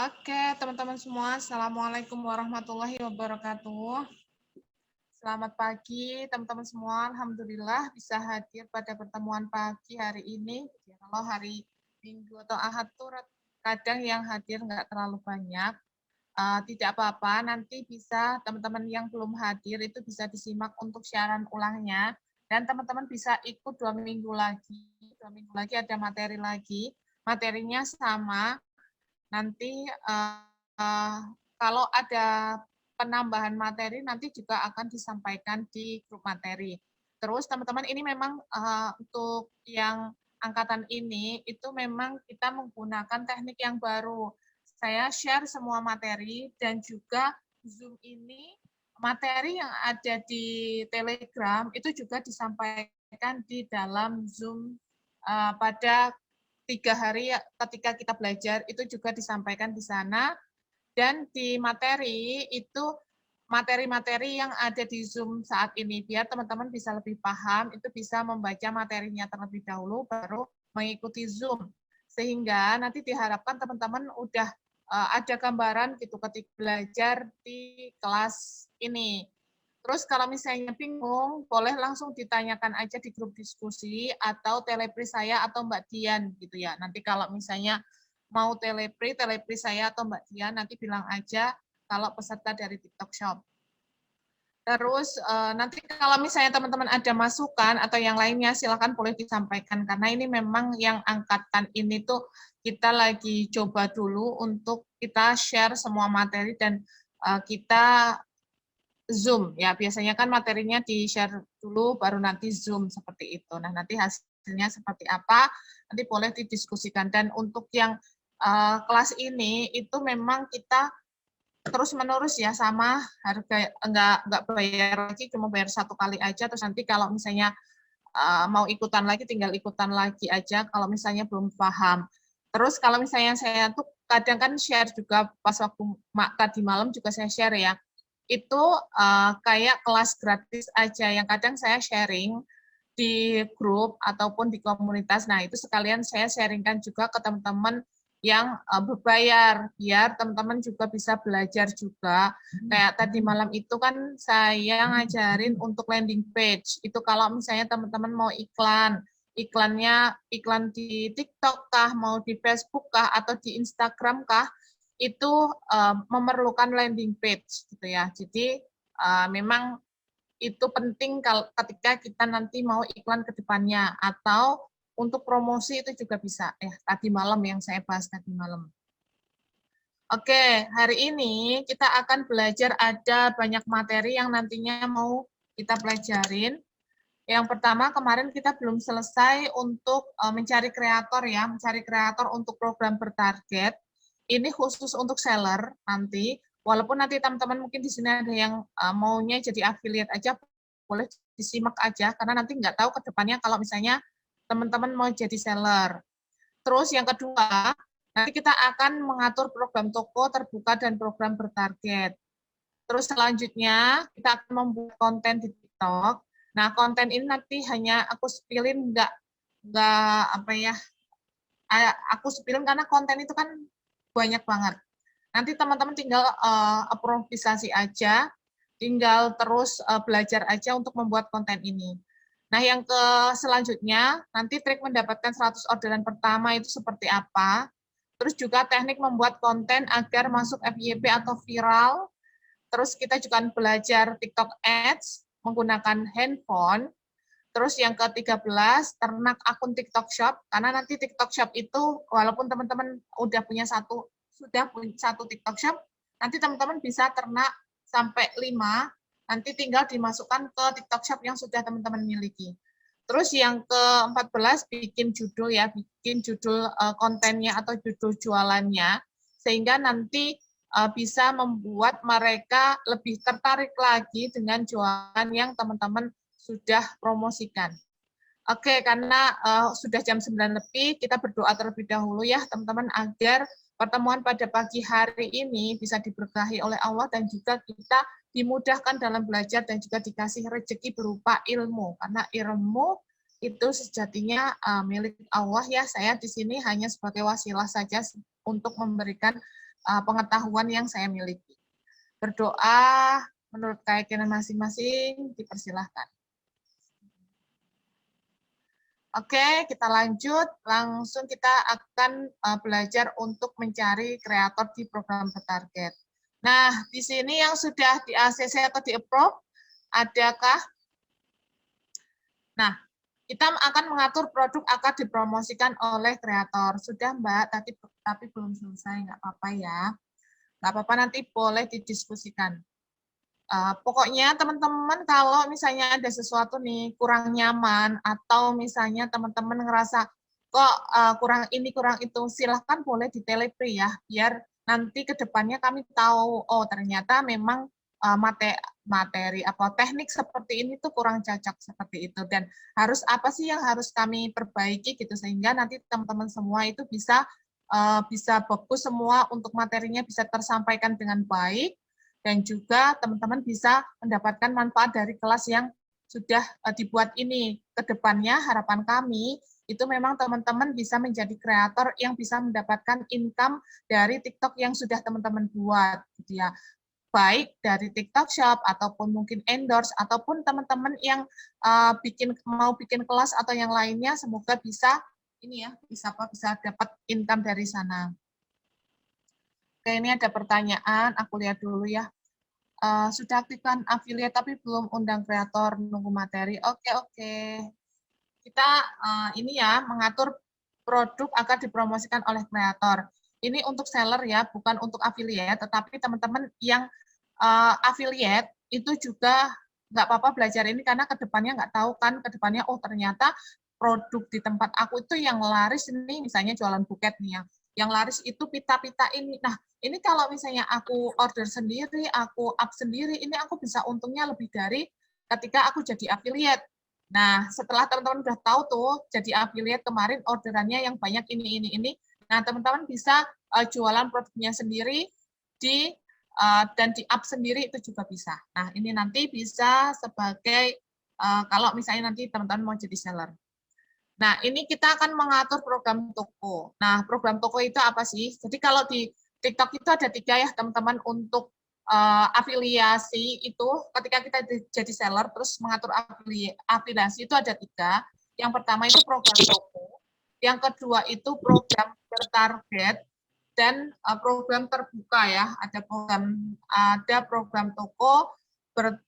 Oke, teman-teman semua, Assalamualaikum warahmatullahi wabarakatuh. Selamat pagi, teman-teman semua. Alhamdulillah bisa hadir pada pertemuan pagi hari ini. Kalau hari Minggu atau Ahad tuh kadang yang hadir nggak terlalu banyak. Tidak apa-apa, nanti bisa teman-teman yang belum hadir itu bisa disimak untuk siaran ulangnya. Dan teman-teman bisa ikut 2 minggu lagi. 2 minggu lagi ada materi lagi. Materinya sama, nanti kalau ada penambahan materi nanti juga akan disampaikan di grup materi. Terus teman-teman ini memang untuk yang angkatan ini itu memang kita menggunakan teknik yang baru. Saya share semua materi dan juga Zoom ini materi yang ada di Telegram itu juga disampaikan di dalam Zoom pada 3 hari ketika kita belajar itu juga disampaikan di sana, dan di materi itu materi-materi yang ada di Zoom saat ini biar teman-teman bisa lebih paham, itu bisa membaca materinya terlebih dahulu baru mengikuti Zoom, sehingga nanti diharapkan teman-teman udah ada gambaran gitu ketika belajar di kelas ini. Terus kalau misalnya bingung, boleh langsung ditanyakan aja di grup diskusi atau telepri saya atau Mbak Dian gitu ya. Nanti kalau misalnya mau telepri saya atau Mbak Dian nanti bilang aja kalau peserta dari TikTok Shop. Terus nanti kalau misalnya teman-teman ada masukan atau yang lainnya silakan boleh disampaikan karena ini memang yang angkatan ini tuh kita lagi coba dulu untuk kita share semua materi dan kita Zoom ya, biasanya kan materinya di-share dulu baru nanti Zoom seperti itu. Nah, nanti hasilnya seperti apa nanti boleh didiskusikan, dan untuk yang kelas ini itu memang kita terus-menerus ya, sama harga enggak bayar lagi, cuma bayar 1 kali aja, terus nanti kalau misalnya mau ikutan lagi tinggal ikutan lagi aja kalau misalnya belum paham. Terus kalau misalnya saya tuh kadang kan share juga pas waktu tadi malam juga saya share ya, itu kayak kelas gratis aja yang kadang saya sharing di grup ataupun di komunitas. Nah, itu sekalian saya sharingkan juga ke teman-teman yang berbayar, biar teman-teman juga bisa belajar juga. Kayak tadi malam itu kan saya ngajarin untuk landing page. Itu kalau misalnya teman-teman mau iklannya iklan di TikTok kah, mau di Facebook kah, atau di Instagram kah, itu memerlukan landing page gitu ya. Jadi memang itu penting kalau ketika kita nanti mau iklan ke depannya atau untuk promosi itu juga bisa. Tadi malam yang saya bahas tadi malam. Oke, hari ini kita akan belajar ada banyak materi yang nantinya mau kita pelajarin. Yang pertama, kemarin kita belum selesai untuk mencari kreator ya, mencari kreator untuk program bertarget. Ini khusus untuk seller nanti. Walaupun nanti teman-teman mungkin di sini ada yang maunya jadi affiliate aja, boleh disimak aja, karena nanti nggak tahu ke depannya kalau misalnya teman-teman mau jadi seller. Terus yang kedua, nanti kita akan mengatur program toko terbuka dan program bertarget. Terus selanjutnya kita akan membuat konten di TikTok. Nah, konten ini nanti hanya aku spillin nggak apa ya, aku spillin karena konten itu kan banyak banget. Nanti teman-teman tinggal improvisasi aja, tinggal terus belajar aja untuk membuat konten ini. Nah, yang selanjutnya, nanti trik mendapatkan 100 orderan pertama itu seperti apa. Terus juga teknik membuat konten agar masuk FYP atau viral. Terus kita juga belajar TikTok Ads menggunakan handphone. Terus yang ke-13, ternak akun TikTok Shop, karena nanti TikTok Shop itu walaupun teman-teman sudah punya satu TikTok Shop, nanti teman-teman bisa ternak sampai 5, nanti tinggal dimasukkan ke TikTok Shop yang sudah teman-teman miliki. Terus yang ke-14, bikin judul ya, bikin judul kontennya atau judul jualannya, sehingga nanti bisa membuat mereka lebih tertarik lagi dengan jualan yang teman-teman sudah promosikan. Oke, karena sudah jam 9 lebih, kita berdoa terlebih dahulu ya teman-teman agar pertemuan pada pagi hari ini bisa diberkahi oleh Allah dan juga kita dimudahkan dalam belajar dan juga dikasih rezeki berupa ilmu. Karena ilmu itu sejatinya milik Allah ya. Saya di sini hanya sebagai wasilah saja untuk memberikan pengetahuan yang saya miliki. Berdoa menurut keyakinan masing-masing, dipersilahkan. Oke, kita lanjut. Langsung kita akan belajar untuk mencari kreator di program bertarget. Nah, di sini yang sudah di ACC atau di approve, adakah? Nah, kita akan mengatur produk akan dipromosikan oleh kreator. Sudah, Mbak, tapi belum selesai, nggak apa-apa ya. Nggak apa-apa, nanti boleh didiskusikan. Pokoknya teman-teman kalau misalnya ada sesuatu nih kurang nyaman atau misalnya teman-teman ngerasa kok kurang ini kurang itu, silahkan boleh di telepri ya, biar nanti ke depannya kami tahu oh ternyata memang materi atau teknik seperti ini tuh kurang cocok seperti itu, dan harus apa sih yang harus kami perbaiki gitu, sehingga nanti teman-teman semua itu bisa bagus semua untuk materinya bisa tersampaikan dengan baik. Dan juga teman-teman bisa mendapatkan manfaat dari kelas yang sudah dibuat ini. Kedepannya harapan kami itu memang teman-teman bisa menjadi kreator yang bisa mendapatkan income dari TikTok yang sudah teman-teman buat, gitu ya. Baik dari TikTok Shop ataupun mungkin endorse ataupun teman-teman yang mau bikin kelas atau yang lainnya, semoga bisa ini ya bisa dapat income dari sana. Oke, ini ada pertanyaan, aku lihat dulu ya. Sudah aktifkan affiliate tapi belum undang kreator, nunggu materi. Oke. Kita ini ya, mengatur produk akan dipromosikan oleh kreator. Ini untuk seller ya, bukan untuk affiliate, tetapi teman-teman yang affiliate itu juga nggak apa-apa belajar ini, karena kedepannya nggak tahu kan, kedepannya oh ternyata produk di tempat aku itu yang laris ini, misalnya jualan buket nih yang laris itu pita-pita ini. Nah, ini kalau misalnya aku order sendiri, aku up sendiri, ini aku bisa untungnya lebih dari ketika aku jadi affiliate. Nah, setelah teman-teman udah tahu tuh, jadi affiliate kemarin orderannya yang banyak ini. Nah, teman-teman bisa jualan produknya sendiri dan di up sendiri itu juga bisa. Nah, ini nanti bisa sebagai kalau misalnya nanti teman-teman mau jadi seller. Nah, ini kita akan mengatur program toko. Nah, program toko itu apa sih? Jadi kalau di TikTok itu ada 3 ya, teman-teman, untuk afiliasi itu ketika kita jadi seller, terus mengatur afiliasi itu ada 3. Yang pertama itu program toko, yang kedua itu program bertarget, dan program terbuka ya. Ada program toko,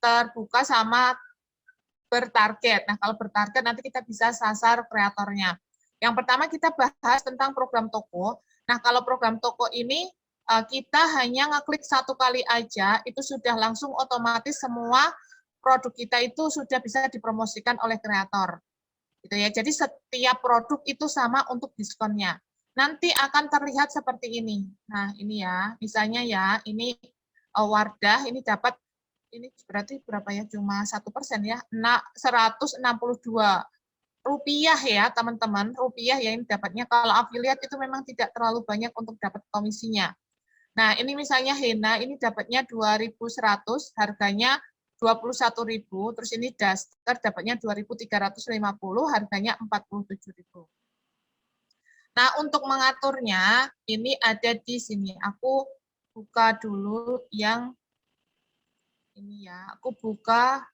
terbuka sama bertarget. Nah, kalau bertarget nanti kita bisa sasar kreatornya. Yang pertama kita bahas tentang program toko. Nah, kalau program toko ini kita hanya ngeklik 1 kali aja, itu sudah langsung otomatis semua produk kita itu sudah bisa dipromosikan oleh kreator. Gitu ya. Jadi setiap produk itu sama untuk diskonnya. Nanti akan terlihat seperti ini. Nah, ini ya, misalnya ya, ini Wardah ini dapat, ini berarti berapa ya, cuma 1% ya, 162 rupiah ya teman-teman, rupiah ya ini dapatnya. Kalau affiliate itu memang tidak terlalu banyak untuk dapat komisinya. Nah, ini misalnya henna ini dapatnya 2.100, harganya 21.000, terus ini daster dapatnya 2.350, harganya 47.000. Nah, untuk mengaturnya ini ada di sini. Aku buka dulu yang ini ya. Aku buka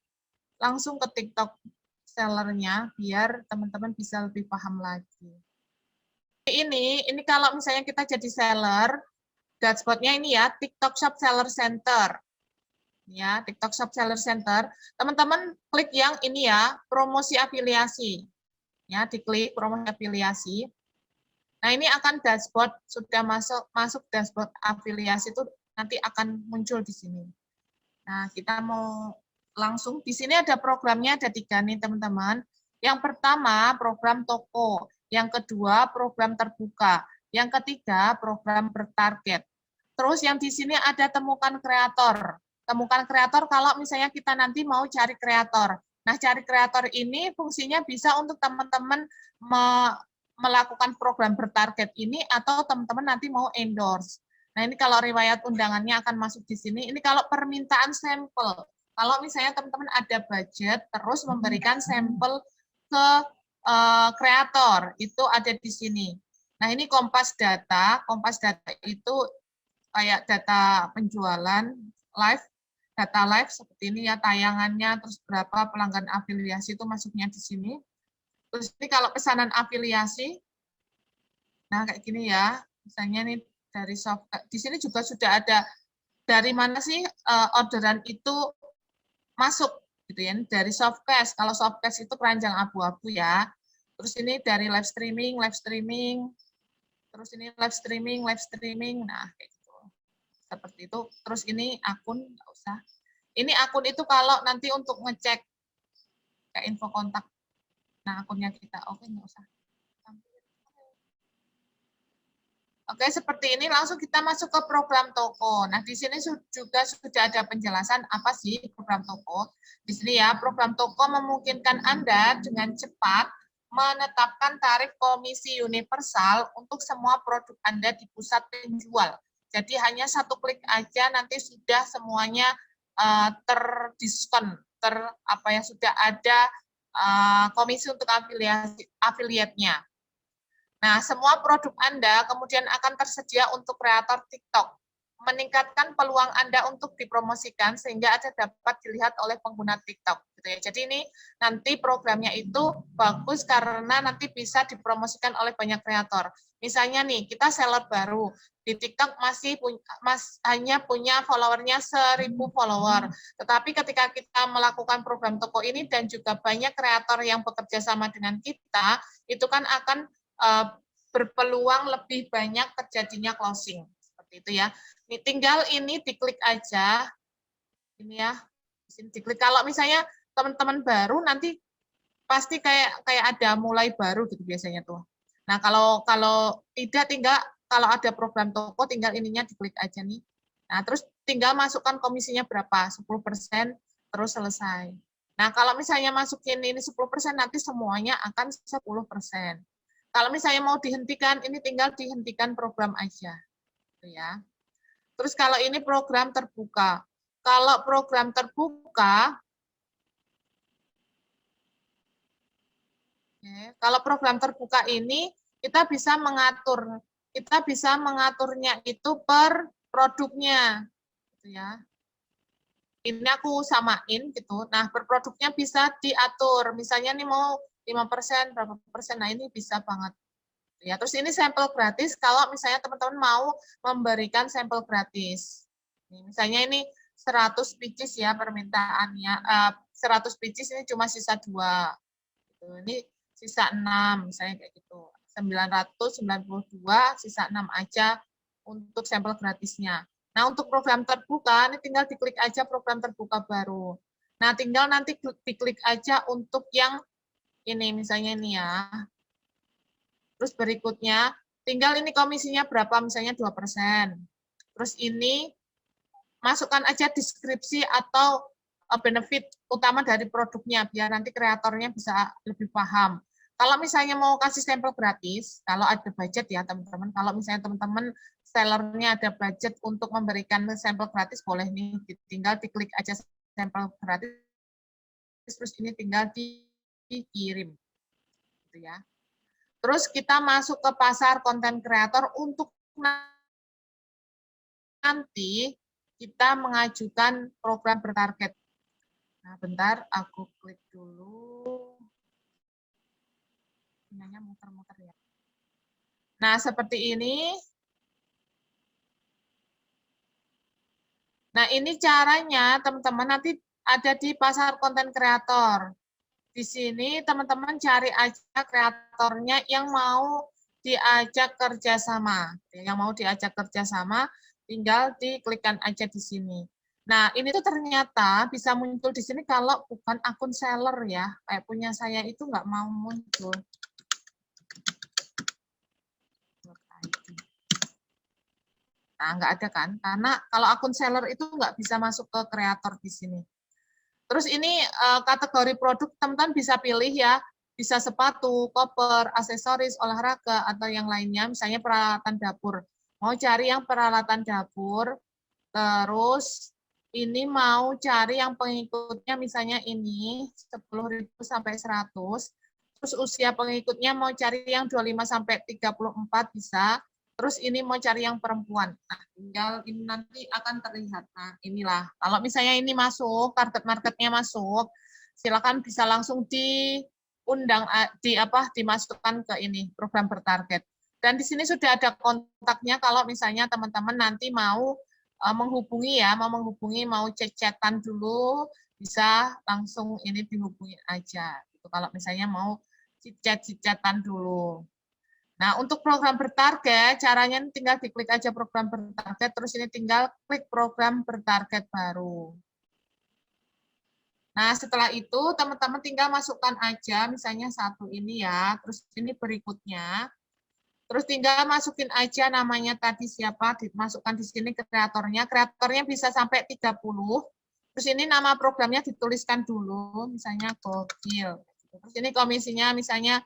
langsung ke TikTok sellernya biar teman-teman bisa lebih paham lagi. Ini kalau misalnya kita jadi seller, dashboardnya ini ya, TikTok Shop Seller Center. Ya, TikTok Shop Seller Center. Teman-teman klik yang ini ya, promosi afiliasi. Ya, diklik promosi afiliasi. Nah, ini akan dashboard, sudah masuk dashboard afiliasi itu nanti akan muncul di sini. Nah, kita mau langsung, di sini ada programnya, ada 3 nih teman-teman. Yang pertama, program toko. Yang kedua, program terbuka. Yang ketiga, program bertarget. Terus yang di sini ada temukan kreator. Temukan kreator kalau misalnya kita nanti mau cari kreator. Nah, cari kreator ini fungsinya bisa untuk teman-teman melakukan program bertarget ini atau teman-teman nanti mau endorse. Nah, ini kalau riwayat undangannya akan masuk di sini. Ini kalau permintaan sampel. Kalau misalnya teman-teman ada budget, terus memberikan sampel ke kreator, itu ada di sini. Nah, ini Kompas Data. Kompas Data itu kayak data penjualan live, data live seperti ini ya, tayangannya, terus berapa pelanggan afiliasi itu masuknya di sini. Terus ini kalau pesanan afiliasi, nah kayak gini ya, misalnya nih dari soft, di sini juga sudah ada dari mana sih orderan itu masuk gitu ya, dari softcast. Kalau softcast itu keranjang abu-abu ya. Terus ini dari live streaming, terus ini live streaming, nah kayak gitu. Seperti itu. Terus ini akun, nggak usah. Ini akun itu kalau nanti untuk ngecek kayak info kontak, nah akunnya kita, oke nggak usah. Oke, seperti ini langsung kita masuk ke program toko. Nah, di sini juga sudah ada penjelasan apa sih program toko. Di sini ya, program toko memungkinkan Anda dengan cepat menetapkan tarif komisi universal untuk semua produk Anda di pusat penjual. Jadi hanya satu klik aja nanti sudah semuanya terdiskon, sudah ada komisi untuk afiliatnya. Nah, semua produk Anda kemudian akan tersedia untuk kreator TikTok, meningkatkan peluang Anda untuk dipromosikan sehingga Anda dapat dilihat oleh pengguna TikTok. Gitu ya. Jadi ini nanti programnya itu bagus karena nanti bisa dipromosikan oleh banyak kreator. Misalnya nih, kita seller baru, di TikTok hanya punya followernya 1.000 follower. Tetapi ketika kita melakukan program toko ini dan juga banyak kreator yang bekerja sama dengan kita, itu kan akan berpeluang lebih banyak terjadinya closing seperti itu ya. Ini tinggal ini diklik aja, ini ya, diklik. Kalau misalnya teman-teman baru nanti pasti kayak ada mulai baru gitu biasanya tuh. Nah kalau tidak tinggal kalau ada program toko tinggal ininya diklik aja nih. Nah terus tinggal masukkan komisinya berapa 10% terus selesai. Nah kalau misalnya masukin ini 10% nanti semuanya akan 10%. Kalau misalnya mau dihentikan, ini tinggal dihentikan program aja. Ya. Terus kalau ini program terbuka. Kalau program terbuka, kalau program terbuka ini kita bisa mengaturnya itu per produknya. Gitu ya. Ini aku samain gitu. Nah, per produknya bisa diatur. Misalnya nih mau 5%, berapa persen, nah ini bisa banget. Ya, terus ini sampel gratis kalau misalnya teman-teman mau memberikan sampel gratis. Misalnya ini 100 pieces ya permintaannya, 100 pieces ini cuma sisa 2. Ini sisa 6, misalnya kayak gitu. 992, sisa 6 aja untuk sampel gratisnya. Nah, untuk program terbuka, ini tinggal diklik aja program terbuka baru. Nah, tinggal nanti diklik aja untuk yang ini, misalnya ini ya. Terus berikutnya, tinggal ini komisinya berapa, misalnya 2%. Terus ini, masukkan aja deskripsi atau benefit utama dari produknya, biar nanti kreatornya bisa lebih paham. Kalau misalnya mau kasih sampel gratis, kalau ada budget ya teman-teman, kalau misalnya teman-teman sellernya ada budget untuk memberikan sampel gratis, boleh nih, tinggal diklik aja sampel gratis, terus ini tinggal dikirim. Gitu ya. Terus kita masuk ke pasar konten kreator untuk nanti kita mengajukan program bertarget. Nah, bentar, aku klik dulu. Ini muter-muter ya. Nah, seperti ini. Nah, ini caranya, teman-teman, nanti ada di pasar konten kreator. Di sini, teman-teman cari aja kreatornya yang mau diajak kerjasama. Yang mau diajak kerjasama, tinggal diklikkan aja di sini. Nah, ini tuh ternyata bisa muncul di sini kalau bukan akun seller ya. Kayak punya saya itu nggak mau muncul. Nah, nggak ada kan? Karena kalau akun seller itu nggak bisa masuk ke kreator di sini. Terus ini kategori produk teman-teman bisa pilih ya. Bisa sepatu, koper, aksesoris, olahraga, atau yang lainnya. Misalnya peralatan dapur. Mau cari yang peralatan dapur, terus ini mau cari yang pengikutnya misalnya ini 10.000 sampai 100. Terus usia pengikutnya mau cari yang 25 sampai 34 bisa. Terus ini mau cari yang perempuan. Nah, tinggal ini nanti akan terlihat. Nah, inilah. Kalau misalnya ini masuk, target marketnya masuk, silakan bisa langsung diundang, dimasukkan ke ini program bertarget. Dan di sini sudah ada kontaknya kalau misalnya teman-teman nanti mau menghubungi ya, mau chat-chatan dulu, bisa langsung ini dihubungi aja. Gitu. Kalau misalnya mau chat-chatan dulu. Nah, untuk program bertarget, caranya tinggal diklik aja program bertarget, terus ini tinggal klik program bertarget baru. Nah, setelah itu teman-teman tinggal masukkan aja, misalnya satu ini ya, terus ini berikutnya. Terus tinggal masukin aja namanya tadi siapa, dimasukkan di sini kreatornya. Kreatornya bisa sampai 30. Terus ini nama programnya dituliskan dulu, misalnya Gokil. Terus ini komisinya misalnya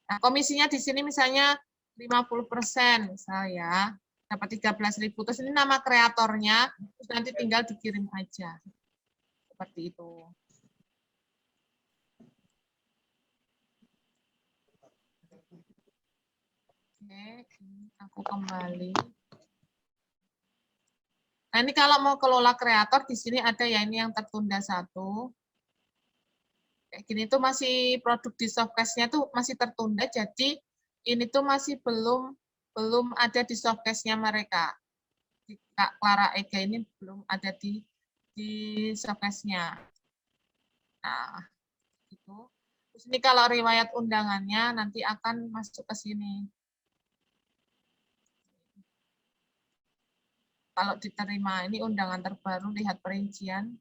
nah, komisinya di sini misalnya 50% misalnya, dapat 13.000. Terus ini nama kreatornya, terus nanti tinggal dikirim aja. Seperti itu. Oke, aku kembali. Nah, ini kalau mau kelola kreator, di sini ada ya ini yang tertunda satu. Kayak gini tuh masih produk di softcase-nya tuh masih tertunda, jadi ini tuh masih belum ada di softcase-nya mereka. Kak Clara Ega ini belum ada di softcase-nya. Nah, gitu. Terus ini kalau riwayat undangannya nanti akan masuk ke sini. Kalau diterima, ini undangan terbaru, lihat perincian.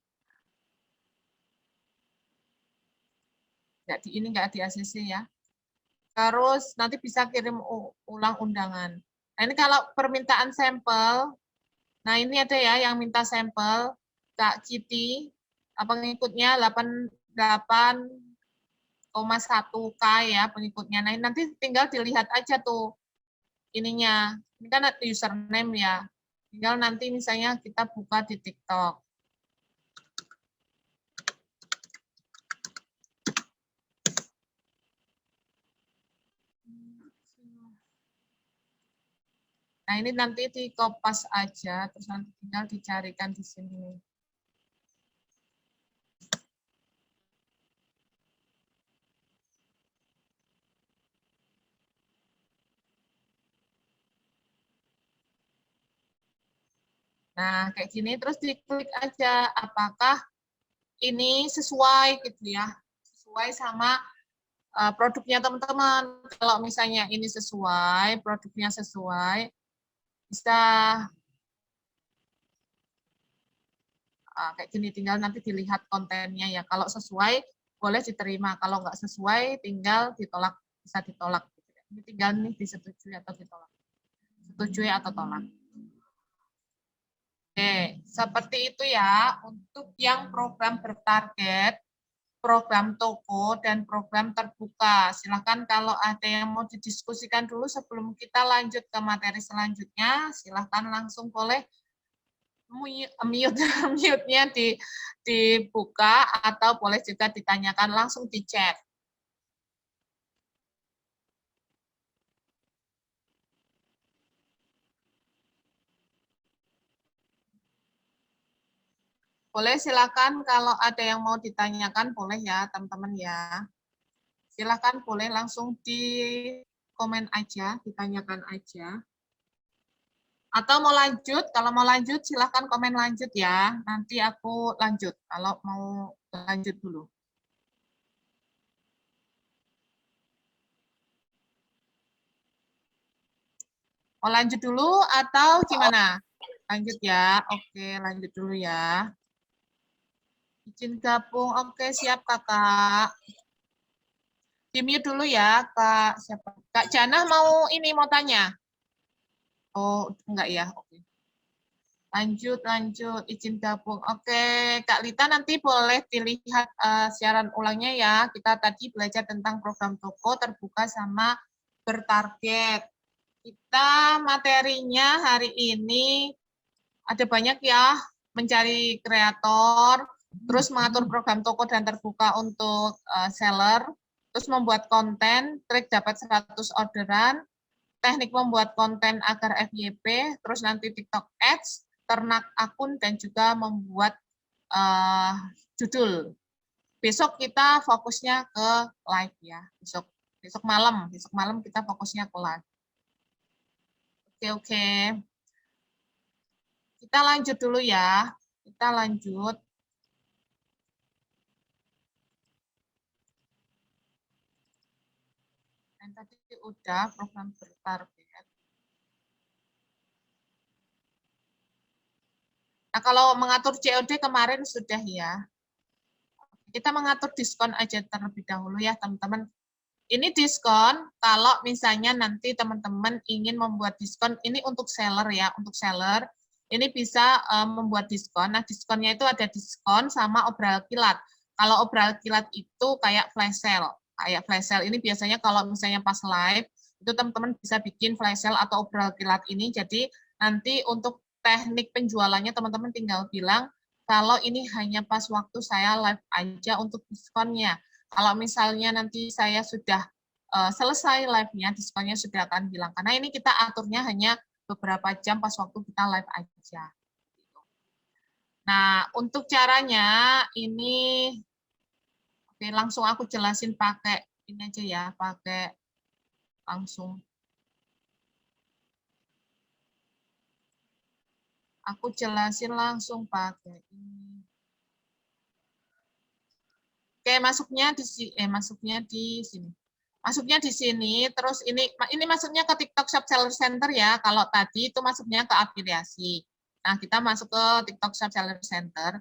Ini nggak di ACC ya. Terus nanti bisa kirim ulang undangan. Nah, ini kalau permintaan sampel, nah ini ada ya yang minta sampel, Kak Citi, pengikutnya 88,1K ya pengikutnya. Nah, nanti tinggal dilihat aja tuh ininya. Ini kan ada username ya. Tinggal nanti misalnya kita buka di TikTok. Nah, ini nanti di kopas aja, terus nanti tinggal dicarikan di sini. Nah, kayak gini terus diklik aja apakah ini sesuai gitu ya. Sesuai sama produknya teman-teman. Kalau misalnya ini sesuai, produknya sesuai, bisa kayak gini tinggal nanti dilihat kontennya ya. Kalau sesuai boleh diterima, kalau nggak sesuai tinggal ditolak, bisa ditolak. Ini tinggal nih disetujui atau ditolak. Setujui atau tolak. Oke, seperti itu ya untuk yang program bertarget, program toko, dan program terbuka. Silakan kalau ada yang mau didiskusikan dulu sebelum kita lanjut ke materi selanjutnya, silakan langsung boleh mute-nya dibuka atau boleh juga ditanyakan langsung di chat. Boleh silakan kalau ada yang mau ditanyakan boleh ya teman-teman ya. Silakan boleh langsung di komen aja, ditanyakan aja. Atau mau lanjut, kalau mau lanjut silakan komen lanjut ya. Nanti aku lanjut kalau mau lanjut dulu. Mau lanjut dulu atau gimana? Lanjut ya. Oke, lanjut dulu ya. Izin gabung. Oke, siap Kakak. Di-mute dulu ya, Kak. Siapa? Kak Jana mau ini mau tanya. Oh, enggak ya. Oke. Lanjut. Izin gabung. Oke, Kak Lita nanti boleh dilihat siaran ulangnya ya. Kita tadi belajar tentang program toko terbuka sama bertarget. Kita materinya hari ini ada banyak ya, mencari kreator, terus mengatur program toko dan terbuka untuk seller, terus membuat konten, trik dapat 100 orderan, teknik membuat konten agar FYP, terus nanti TikTok Ads, ternak akun, dan juga membuat judul. Besok kita fokusnya ke live ya, besok malam kita fokusnya ke live. Oke. Kita lanjut dulu ya. Kita lanjut. Dan tadi udah program bertarget. Nah, kalau mengatur COD kemarin sudah ya. Kita mengatur diskon aja terlebih dahulu ya, teman-teman. Ini diskon kalau misalnya nanti teman-teman ingin membuat diskon, ini untuk seller ya, untuk seller. Ini bisa membuat diskon. Nah, diskonnya itu ada diskon sama obral kilat. Kalau obral kilat itu kayak flash sale. Kayak flash sale ini biasanya kalau misalnya pas live, itu teman-teman bisa bikin flash sale atau obral kilat ini. Jadi nanti untuk teknik penjualannya teman-teman tinggal bilang, kalau ini hanya pas waktu saya live aja untuk diskonnya. Kalau misalnya nanti saya sudah selesai live-nya, diskonnya sudah akan hilang. Karena ini kita aturnya hanya beberapa jam pas waktu kita live aja. Nah, untuk caranya ini, oke, langsung aku jelasin pakai ini aja ya, pakai langsung. Aku jelasin langsung pakai ini. Oke, masuknya di sini. Masuknya di sini, terus ini masuknya ke TikTok Shop Seller Center ya. Kalau tadi itu masuknya ke afiliasi. Nah, kita masuk ke TikTok Shop Seller Center.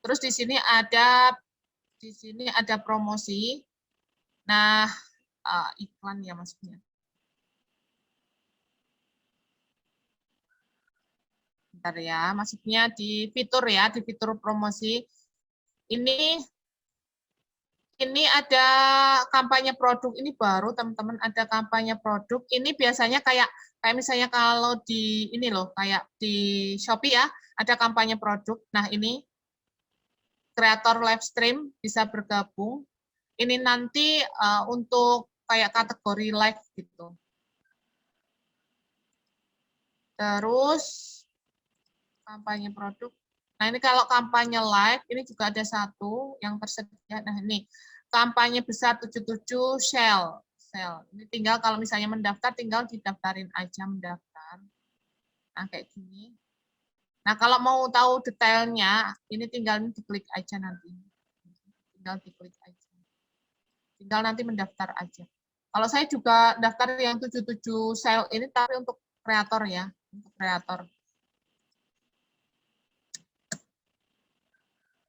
Terus di sini ada promosi. Nah, iklan ya masuknya. Bentar ya, masuknya di fitur ya, di fitur promosi. Ini ada kampanye produk, ini baru teman-teman ada kampanye produk. Ini biasanya kayak misalnya kalau di ini loh, kayak di Shopee ya, ada kampanye produk. Nah, ini kreator live stream bisa bergabung. Ini nanti untuk kayak kategori live gitu. Terus kampanye produk. Nah, ini kalau kampanye live, ini juga ada satu yang tersedia. Nah, ini kampanye besar 77 Shell. Ini tinggal kalau misalnya mendaftar, tinggal didaftarin aja mendaftar. Nah, kayak gini. Nah, kalau mau tahu detailnya, ini tinggal diklik aja nanti. Tinggal diklik aja. Tinggal nanti mendaftar aja. Kalau saya juga daftar yang 77 Shell ini, tapi untuk kreator ya. Untuk kreator.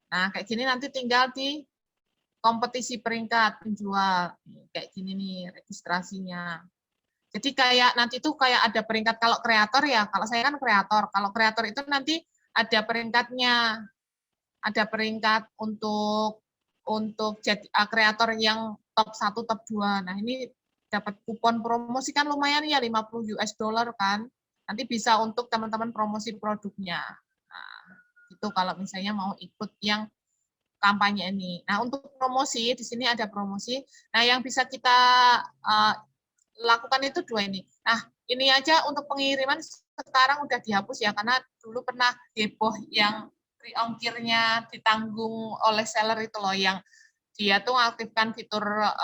Nah, kayak gini nanti tinggal di kompetisi peringkat penjual. Kayak gini nih registrasinya. Jadi kayak nanti itu kayak ada peringkat kalau kreator ya, kalau saya kan kreator. Kalau kreator itu nanti ada peringkatnya. Ada peringkat untuk jadi kreator yang top 1, top 2. Nah, ini dapat kupon promosi kan lumayan ya, 50 US dollar kan. Nanti bisa untuk teman-teman promosi produknya. Nah, itu kalau misalnya mau ikut yang kampanye ini. Nah, untuk promosi, di sini ada promosi. Nah, yang bisa kita lakukan itu dua ini. Nah, ini aja untuk pengiriman sekarang udah dihapus ya, karena dulu pernah heboh yang free ongkirnya ditanggung oleh seller itu loh, yang dia tuh mengaktifkan fitur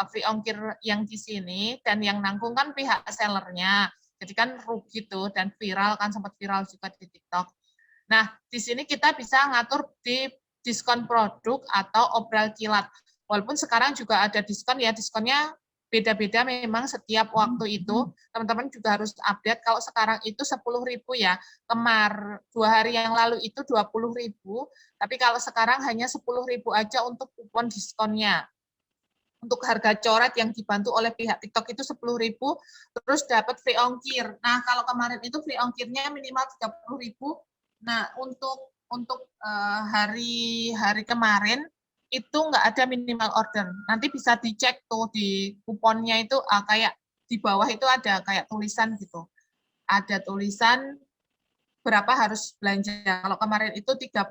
free ongkir yang di sini, dan yang nanggung kan pihak sellernya. Jadi kan rugi tuh, dan viral kan, sempat viral juga di TikTok. Nah, di sini kita bisa ngatur di diskon produk atau obral kilat. Walaupun sekarang juga ada diskon ya, diskonnya beda-beda memang setiap waktu itu. Teman-teman juga harus update. Kalau sekarang itu 10.000 ya, 2 hari yang lalu itu 20.000, tapi kalau sekarang hanya 10.000 aja untuk kupon diskonnya. Untuk harga coret yang dibantu oleh pihak TikTok itu 10.000, terus dapat free ongkir. Nah, kalau kemarin itu free ongkirnya minimal 30.000. Nah, untuk hari kemarin itu nggak ada minimal order. Nanti bisa dicek tuh di kuponnya itu kayak di bawah itu ada kayak tulisan gitu. Ada tulisan berapa harus belanja. Kalau kemarin itu 30,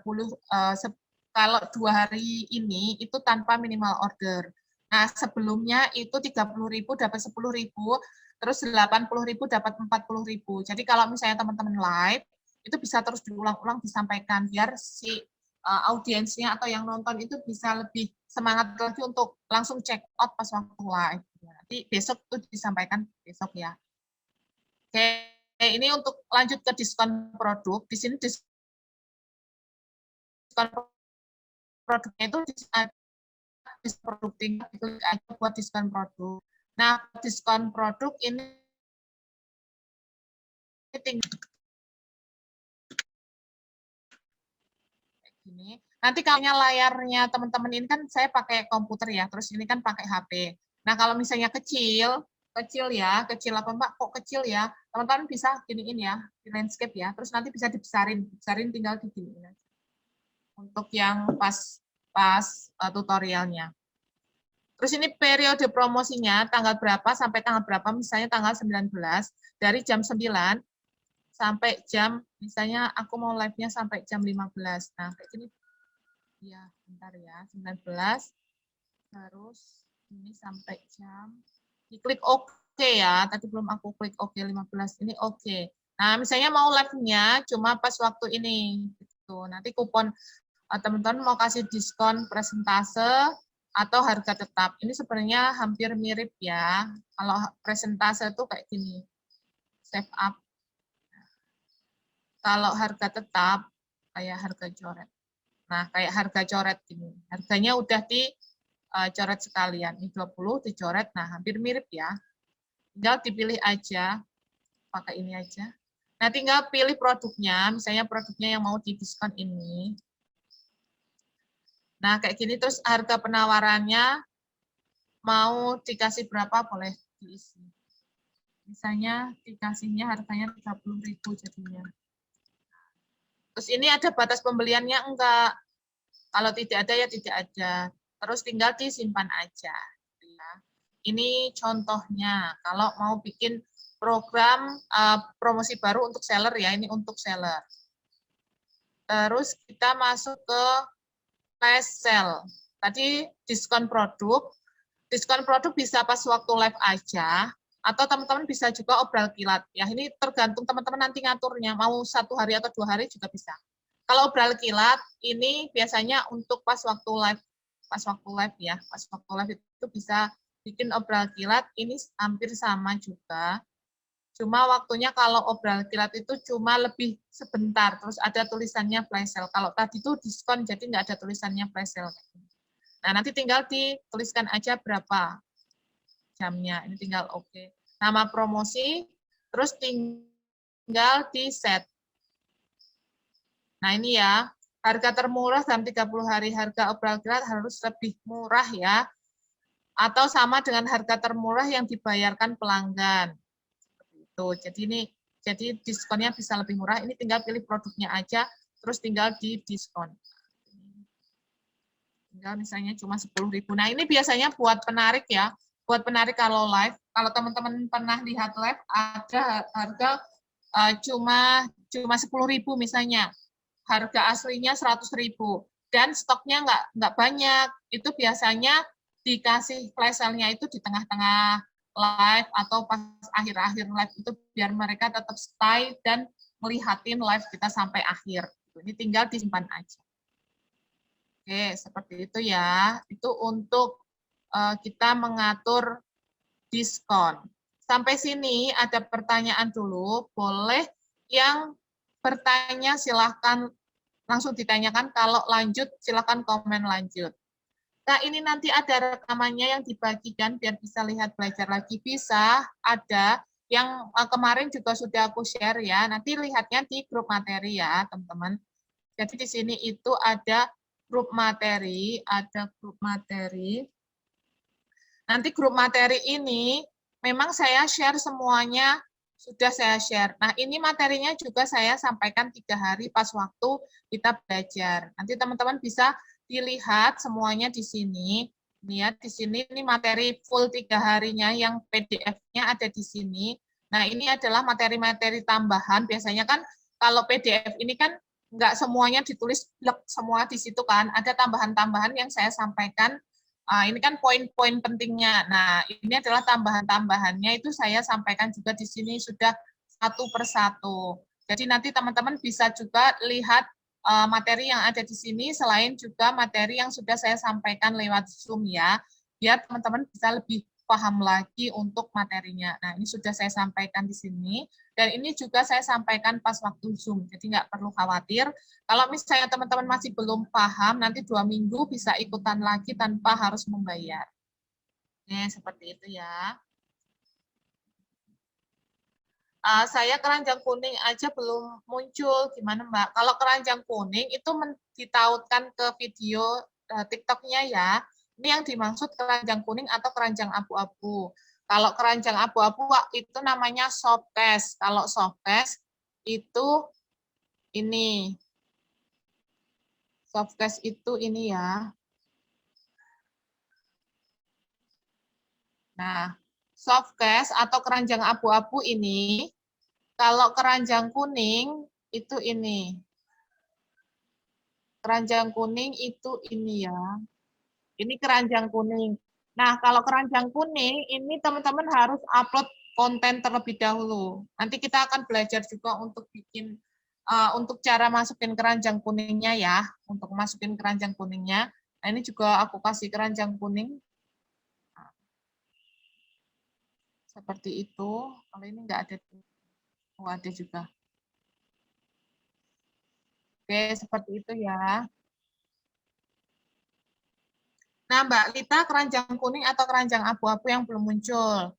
kalau 2 hari ini itu tanpa minimal order. Nah, sebelumnya itu 30.000 dapat 10.000, terus 80.000 dapat 40.000. Jadi kalau misalnya teman-teman live, itu bisa terus diulang-ulang disampaikan biar si audiensnya atau yang nonton itu bisa lebih semangat lagi untuk langsung check out pas waktu live. Nanti besok itu disampaikan besok ya. Oke, ini untuk lanjut ke diskon produk. Di sini diskon produknya itu produk tinggal diklik aja buat diskon produk. Nah, diskon produk ini tinggal gini. Nanti kalau layarnya teman-teman ini kan saya pakai komputer ya, terus ini kan pakai HP. Nah, kalau misalnya kecil ya, kecil apa Mbak, kok kecil ya? Teman-teman bisa giniin ya, di landscape ya, terus nanti bisa dibesarin tinggal diginiin aja. Untuk yang pas tutorialnya. Terus ini periode promosinya tanggal berapa sampai tanggal berapa, misalnya tanggal 19 dari jam 9 sampai jam, misalnya aku mau live-nya sampai jam 15. Nah, kayak gini. Ya, bentar ya, 19, terus ini sampai jam, diklik OK ya, tadi belum aku klik OK 15, ini OK. Nah, misalnya mau live-nya cuma pas waktu ini, gitu. Nanti kupon teman-teman mau kasih diskon presentase atau harga tetap. Ini sebenarnya hampir mirip ya. Kalau presentase itu kayak gini, save up. Kalau harga tetap, kayak harga coret. Nah, kayak harga coret gini. Harganya udah dicoret sekalian. Ini 20 dicoret, nah hampir mirip ya. Tinggal dipilih aja, pakai ini aja. Nah, tinggal pilih produknya, misalnya produknya yang mau didiskon ini. Nah, kayak gini terus harga penawarannya mau dikasih berapa boleh diisi. Misalnya dikasihnya harganya 30.000 jadinya. Terus ini ada batas pembeliannya enggak? Kalau tidak ada ya tidak ada. Terus tinggal disimpan aja. Ini contohnya kalau mau bikin program promosi baru untuk seller ya, ini untuk seller. Terus kita masuk ke flash sale. Tadi diskon produk bisa pas waktu live aja, atau teman-teman bisa juga obral kilat. Ya, ini tergantung teman-teman nanti ngaturnya, mau 1 hari atau 2 hari juga bisa. Kalau obral kilat, ini biasanya untuk pas waktu live ya, pas waktu live itu bisa bikin obral kilat, ini hampir sama juga. Cuma waktunya kalau obral kilat itu cuma lebih sebentar, terus ada tulisannya flash sale. Kalau tadi itu diskon, jadi nggak ada tulisannya flash sale. Nah, nanti tinggal dituliskan aja berapa jamnya. Ini tinggal oke. Nama promosi, terus tinggal di set. Nah, ini ya, harga termurah dalam 30 hari, harga obral kilat harus lebih murah ya. Atau sama dengan harga termurah yang dibayarkan pelanggan. Jadi diskonnya bisa lebih murah. Ini tinggal pilih produknya aja, terus tinggal di diskon. Tinggal misalnya cuma 10.000. Nah, ini biasanya buat penarik ya. Buat penarik kalau live. Kalau teman-teman pernah lihat live, ada harga cuma 10.000 misalnya. Harga aslinya 100.000. Dan stoknya nggak banyak. Itu biasanya dikasih flash sale-nya itu di tengah-tengah live atau pas akhir-akhir live itu biar mereka tetap stay dan melihatin live kita sampai akhir. Ini tinggal disimpan aja. Oke, seperti itu ya. Itu untuk kita mengatur diskon. Sampai sini ada pertanyaan dulu. Boleh yang bertanya silahkan langsung ditanyakan. Kalau lanjut silahkan komen lanjut. Nah, ini nanti ada rekamannya yang dibagikan biar bisa lihat belajar lagi. Bisa ada yang kemarin juga sudah aku share ya. Nanti lihatnya di grup materi ya, teman-teman. Jadi di sini itu ada grup materi, Nanti grup materi ini memang saya share semuanya, sudah saya share. Nah, ini materinya juga saya sampaikan 3 hari pas waktu kita belajar. Nanti teman-teman bisa dilihat semuanya di sini. Ini ya, di sini ini materi full 3 harinya yang PDF-nya ada di sini. Nah, ini adalah materi-materi tambahan. Biasanya kan kalau PDF ini kan nggak semuanya ditulis blek semua di situ kan. Ada tambahan-tambahan yang saya sampaikan Ini kan poin-poin pentingnya. Nah, ini adalah tambahan-tambahannya itu saya sampaikan juga di sini sudah satu persatu. Jadi nanti teman-teman bisa juga lihat materi yang ada di sini selain juga materi yang sudah saya sampaikan lewat Zoom ya, biar teman-teman bisa lebih paham lagi untuk materinya. Nah, ini sudah saya sampaikan di sini, dan ini juga saya sampaikan pas waktu Zoom, jadi nggak perlu khawatir. Kalau misalnya teman-teman masih belum paham, nanti 2 minggu bisa ikutan lagi tanpa harus membayar. Oke, seperti itu ya. Saya keranjang kuning aja belum muncul, gimana Mbak? Kalau keranjang kuning itu ditautkan ke video TikTok-nya ya. Ini yang dimaksud keranjang kuning atau keranjang abu-abu. Kalau keranjang abu-abu itu namanya softcase. Kalau softcase itu ini. Softcase itu ini ya. Nah, softcase atau keranjang abu-abu ini, kalau keranjang kuning itu ini. Keranjang kuning itu ini ya. Ini keranjang kuning. Nah, kalau keranjang kuning, ini teman-teman harus upload konten terlebih dahulu. Nanti kita akan belajar juga untuk bikin, untuk cara masukin keranjang kuningnya ya. Untuk masukin keranjang kuningnya. Nah, ini juga aku kasih keranjang kuning. Seperti itu. Kalau ini nggak ada. Oh, ada juga. Oke, seperti itu ya. Nah, Mbak Lita, keranjang kuning atau keranjang abu-abu yang belum muncul?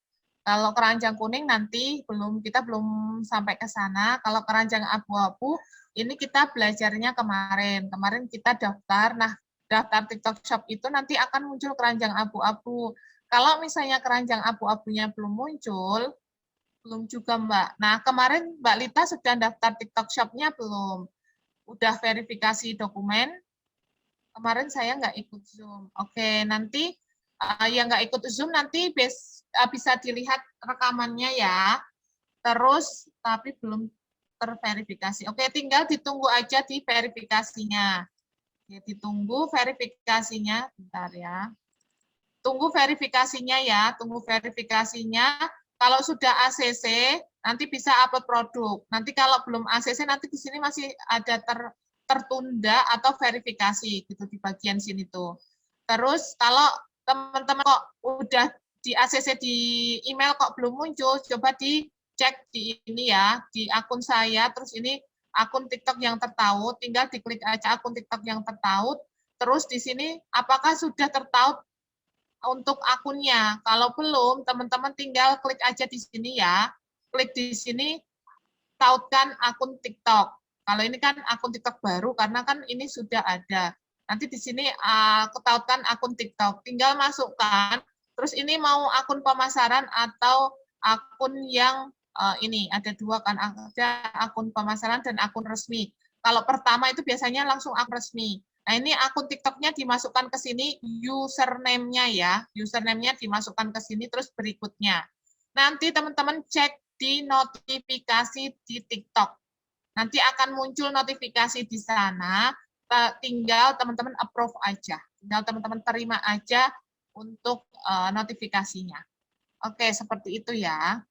Kalau keranjang kuning nanti kita belum sampai ke sana. Kalau keranjang abu-abu, ini kita belajarnya kemarin. Kemarin kita daftar. Nah, daftar TikTok Shop itu nanti akan muncul keranjang abu-abu. Kalau misalnya keranjang abu-abunya belum muncul, belum juga Mbak. Nah, kemarin Mbak Lita sudah daftar TikTok Shop-nya belum? Udah verifikasi dokumen? Kemarin saya nggak ikut Zoom. Oke, nanti yang nggak ikut Zoom nanti bisa dilihat rekamannya ya. Terus, tapi belum terverifikasi. Oke, tinggal ditunggu aja di verifikasinya. Ya, ditunggu verifikasinya, bentar ya. Tunggu verifikasinya ya, tunggu verifikasinya. Kalau sudah ACC, nanti bisa upload produk. Nanti kalau belum ACC, nanti di sini masih ada tertunda atau verifikasi gitu di bagian sini tuh. Terus kalau teman-teman kok udah di ACC di email kok belum muncul, coba dicek di ini ya, di akun saya, terus ini akun TikTok yang tertaut, tinggal diklik aja akun TikTok yang tertaut, terus di sini apakah sudah tertaut untuk akunnya. Kalau belum, teman-teman tinggal klik aja di sini ya. Klik di sini, tautkan akun TikTok. Kalau ini kan akun TikTok baru, karena kan ini sudah ada. Nanti di sini ketautkan akun TikTok. Tinggal masukkan, terus ini mau akun pemasaran atau akun yang ini, ada dua kan, ada akun pemasaran dan akun resmi. Kalau pertama itu biasanya langsung akun resmi. Nah, ini akun TikTok-nya dimasukkan ke sini, username-nya ya. Username-nya dimasukkan ke sini, terus berikutnya. Nanti teman-teman cek di notifikasi di TikTok. Nanti akan muncul notifikasi di sana, tinggal teman-teman approve aja. Tinggal teman-teman terima aja untuk notifikasinya. Oke, seperti itu ya.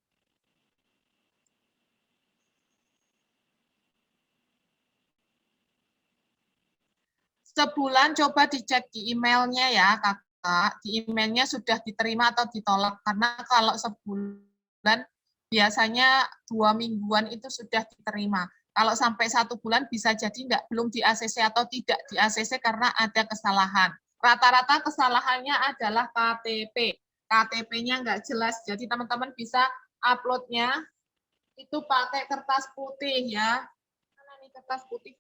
Sebulan coba dicek di emailnya ya, Kakak. Di emailnya sudah diterima atau ditolak. Karena kalau sebulan, biasanya 2 mingguan itu sudah diterima. Kalau sampai 1 bulan bisa jadi belum di ACC atau tidak di ACC karena ada kesalahan. Rata-rata kesalahannya adalah KTP. KTP-nya nggak jelas. Jadi teman-teman bisa uploadnya itu pakai kertas putih ya. Mana nih kertas putih?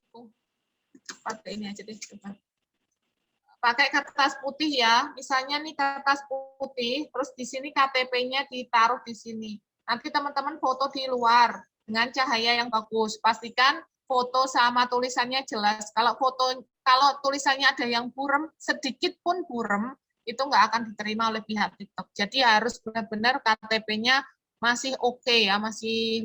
Pakai ini aja deh. Coba. Pakai kertas putih ya. Misalnya nih kertas putih, terus di sini KTP-nya ditaruh di sini. Nanti teman-teman foto di luar dengan cahaya yang bagus. Pastikan foto sama tulisannya jelas. Kalau tulisannya ada yang burem, sedikit pun burem, itu nggak akan diterima oleh pihak TikTok. Jadi harus benar-benar KTP-nya masih oke ya, masih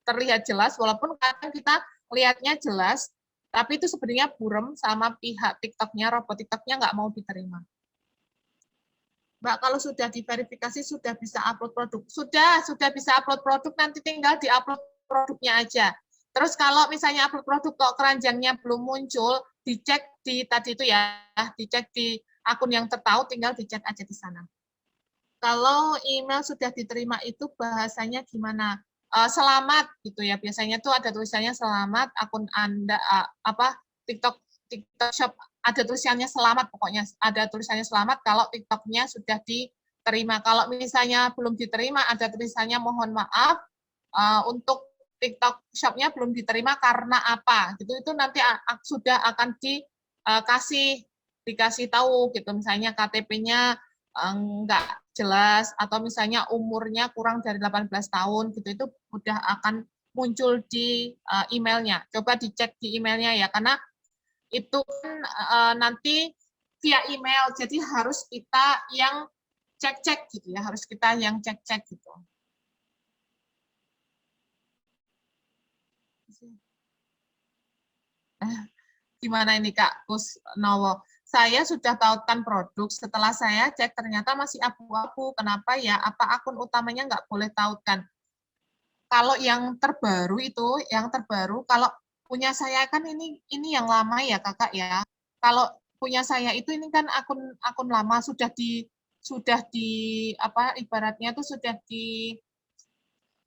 terlihat jelas. Walaupun kadang kita lihatnya jelas, tapi itu sebenarnya burem sama pihak TikTok-nya, robot TikTok-nya nggak mau diterima. Mbak, kalau sudah diverifikasi sudah bisa upload produk. Sudah bisa upload produk, nanti tinggal di-upload produknya aja. Terus kalau misalnya upload produk kok keranjangnya belum muncul, dicek di tadi itu ya, dicek di akun yang tertahu, tinggal dicek aja di sana. Kalau email sudah diterima itu bahasanya gimana? Selamat gitu ya. Biasanya tuh ada tulisannya selamat, akun Anda apa TikTok TikTok Shop ada tulisannya selamat, pokoknya ada tulisannya selamat kalau TikToknya sudah diterima. Kalau misalnya belum diterima, ada tulisannya mohon maaf untuk TikTok Shop-nya belum diterima karena apa? Gitu itu nanti sudah akan dikasih tahu gitu. Misalnya KTP-nya enggak jelas atau misalnya umurnya kurang dari 18 tahun gitu, itu udah akan muncul di emailnya. Coba dicek di emailnya ya, karena itu kan nanti via email, jadi harus kita yang cek-cek gitu ya, harus kita yang cek-cek gitu. Gimana ini Kak Kusnowo? Saya sudah tautkan produk, setelah saya cek ternyata masih abu-abu. Kenapa ya? Apa akun utamanya nggak boleh tautkan? Kalau yang terbaru itu, yang terbaru, kalau punya saya kan ini yang lama ya Kakak ya. Kalau punya saya itu ini kan akun akun lama sudah di apa ibaratnya tuh sudah di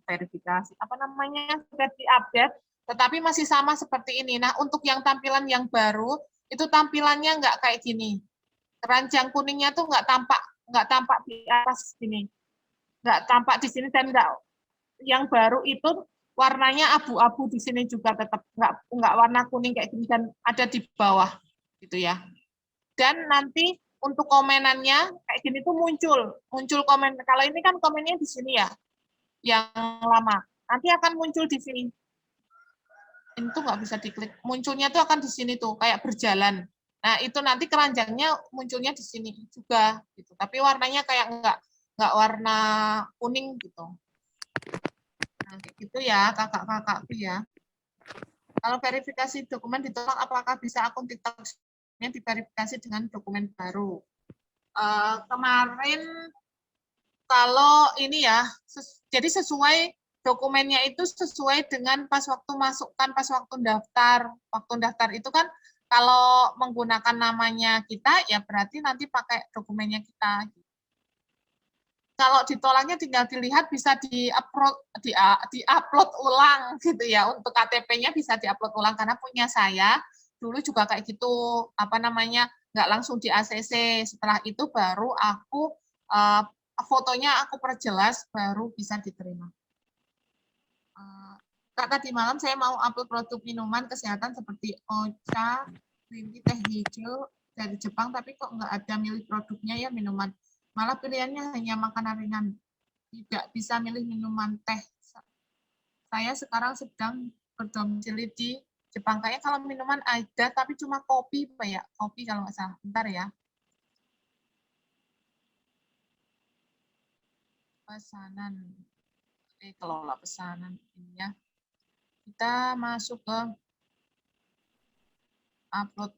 verifikasi apa namanya sudah diupdate, tetapi masih sama seperti ini. Nah, untuk yang tampilan yang baru itu tampilannya nggak kayak gini. Keranjang kuningnya tuh nggak tampak di atas sini, nggak tampak di sini dan nggak yang baru itu warnanya abu-abu di sini juga tetap nggak warna kuning kayak gini dan ada di bawah gitu ya. Dan nanti untuk komenannya kayak gini tuh muncul muncul komen. Kalau ini kan komennya di sini ya, yang lama. Nanti akan muncul di sini. Ini tuh nggak bisa diklik. Munculnya tuh akan di sini tuh, kayak berjalan. Nah, itu nanti keranjangnya munculnya di sini juga. Gitu. Tapi warnanya kayak nggak warna kuning gitu. Nah, gitu ya, kakak-kakakku ya. Kalau verifikasi dokumen ditolak, apakah bisa akun TikTok-nya diverifikasi dengan dokumen baru? Kemarin kalau ini ya, jadi sesuai dokumennya itu sesuai dengan pas waktu masukkan, pas waktu daftar. Waktu daftar itu kan kalau menggunakan namanya kita, ya berarti nanti pakai dokumennya kita. Kalau ditolaknya tinggal dilihat bisa di-upload ulang gitu ya. Untuk KTP-nya bisa di-upload ulang karena punya saya dulu juga kayak gitu, apa namanya, nggak langsung di ACC. Setelah itu baru aku fotonya aku perjelas baru bisa diterima. Kak, tadi malam saya mau upload produk minuman kesehatan seperti Ocha, green tea, teh hijau dari Jepang, tapi kok nggak ada milih produknya ya minuman. Malah pilihannya hanya makanan ringan. Tidak bisa milih minuman teh. Saya sekarang sedang berdomisili di Jepang. Kayaknya kalau minuman ada, tapi cuma kopi, Pak ya. Kopi kalau nggak salah. Bentar ya. Pesanan. Kelola pesanan. Ini ya. Kita masuk ke upload.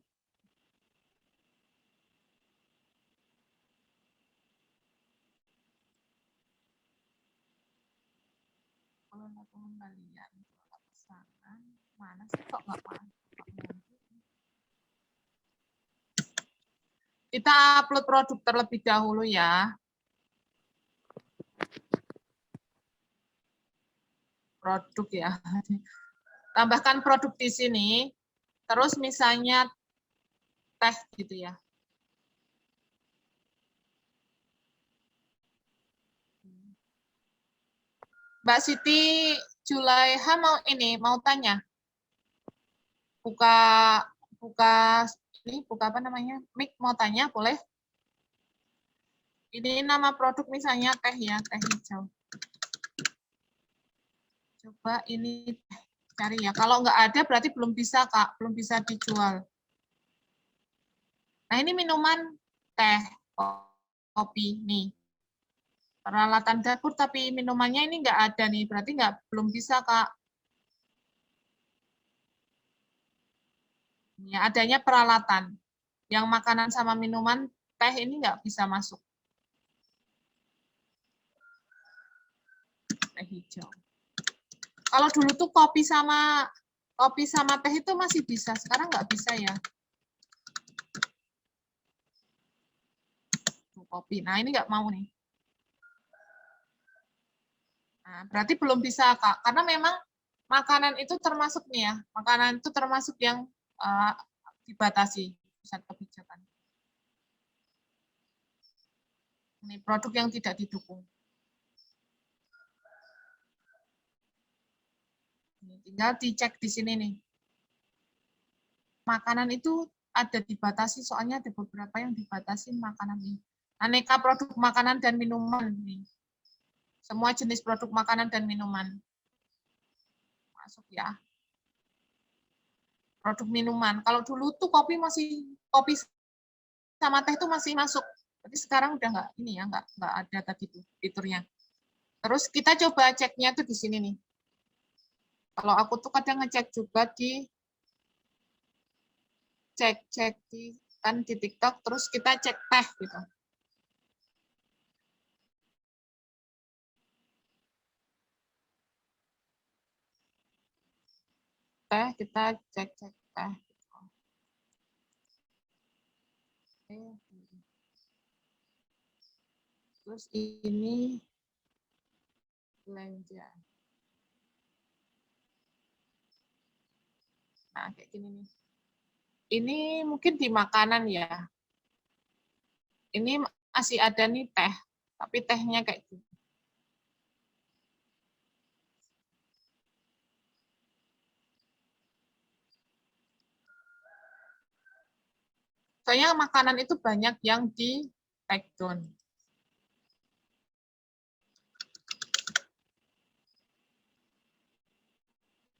Kelola pengembalian. Kelola pesanan. Mana sih kok nggak masuk? Kita upload produk terlebih dahulu ya. Produk ya. Tambahkan produk di sini. Terus misalnya teh gitu ya. Mbak Siti Julaiha mau tanya. Buka buka buka apa namanya? Mic mau tanya boleh? Ini nama produk misalnya teh ya, teh hijau. Coba ini cari ya. Kalau nggak ada berarti belum bisa Kak, belum bisa dijual. Nah ini minuman teh, kopi nih. Peralatan dapur tapi minumannya ini nggak ada nih, berarti belum bisa Kak. Ya, adanya peralatan. Yang makanan sama minuman teh ini nggak bisa masuk. Teh hijau. Kalau dulu tuh kopi sama teh itu masih bisa, sekarang nggak bisa ya. Kopi. Nah, ini nggak mau nih. Nah, berarti belum bisa, Kak. Karena memang makanan itu termasuk nih ya, makanan itu termasuk yang dibatasi pusat kebijakan. Ini produk yang tidak didukung. Ini tinggal dicek di sini nih. Makanan itu ada dibatasi, soalnya ada beberapa yang dibatasi makanan ini. Aneka produk makanan dan minuman nih. Semua jenis produk makanan dan minuman. Masuk ya. Produk minuman. Kalau dulu tuh kopi sama teh itu masih masuk. Tapi sekarang udah nggak ini ya, nggak ada tadi tuh fiturnya. Terus kita coba ceknya tuh di sini nih. Kalau aku tuh kadang ngecek juga di cek di kan di TikTok, terus kita cek teh gitu. Teh kita cek teh. Terus ini belanja. Nah, kayak gini nih. Ini mungkin di makanan ya. Ini masih ada nih teh, tapi tehnya kayak gitu. Soalnya makanan itu banyak yang di take down.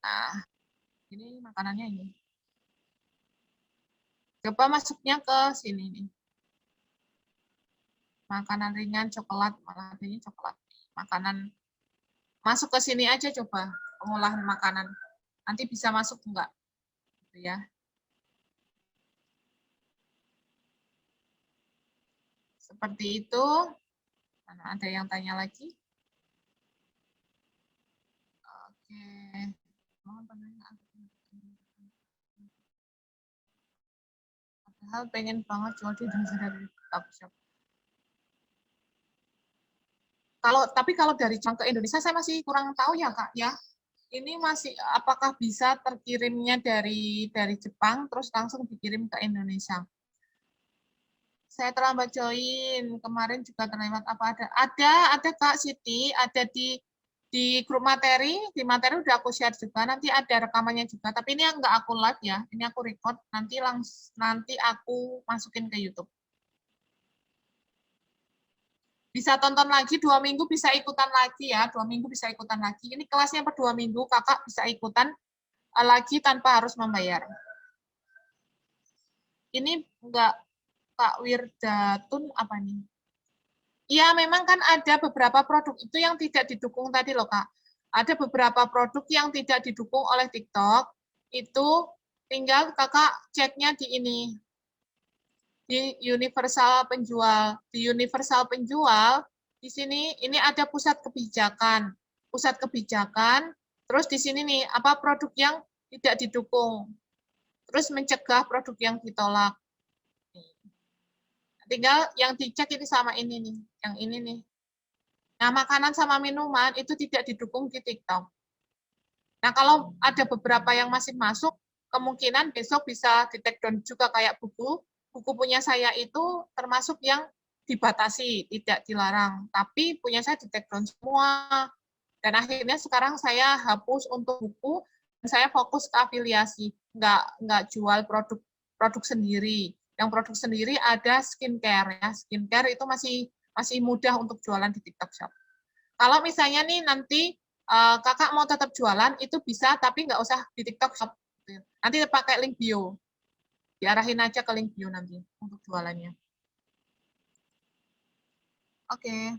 Nah, ini makanannya ini. Coba masuknya ke sini nih. Makanan ringan, coklat, malah ini coklat. Makanan masuk ke sini aja coba pengolahan makanan. Nanti bisa masuk enggak? Gitu ya. Seperti itu. Mana ada yang tanya lagi? Oke. Mohon penanya. Padahal pengen banget jual di dari shop. Tapi kalau dari Jepang ke Indonesia saya masih kurang tahu ya Kak ya. Ini masih apakah bisa terkirimnya dari Jepang terus langsung dikirim ke Indonesia? Saya terlambat join, kemarin juga terlewat apa ada? Ada Kak Siti, ada di grup materi, di materi udah aku share juga, nanti ada rekamannya juga, tapi ini nggak aku live ya, ini aku record, nanti aku masukin ke YouTube. Bisa tonton lagi 2 minggu, bisa ikutan lagi ya, 2 minggu bisa ikutan lagi. Ini kelasnya per 2 minggu, kakak bisa ikutan lagi tanpa harus membayar. Ini enggak Kak Wirdatun apa nih? Iya, memang kan ada beberapa produk itu yang tidak didukung tadi loh Kak. Ada beberapa produk yang tidak didukung oleh TikTok, itu tinggal kakak ceknya di ini, di universal penjual. Di universal penjual, di sini ini ada pusat kebijakan. Pusat kebijakan, terus di sini nih, apa produk yang tidak didukung. Terus mencegah produk yang ditolak. Tinggal yang dicek ini sama ini nih, yang ini nih. Nah, makanan sama minuman itu tidak didukung di TikTok. Nah, kalau ada beberapa yang masih masuk, kemungkinan besok bisa di-take down juga kayak buku. Buku punya saya itu termasuk yang dibatasi, tidak dilarang. Tapi punya saya di-take down semua. Dan akhirnya sekarang saya hapus untuk buku, dan saya fokus ke afiliasi. Nggak jual produk sendiri. Yang produk sendiri ada skincare ya. Skincare itu masih mudah untuk jualan di TikTok Shop. Kalau misalnya nih nanti kakak mau tetap jualan, itu bisa, tapi nggak usah di TikTok Shop. Nanti pakai link bio. Diarahin aja ke link bio nanti untuk jualannya. Oke.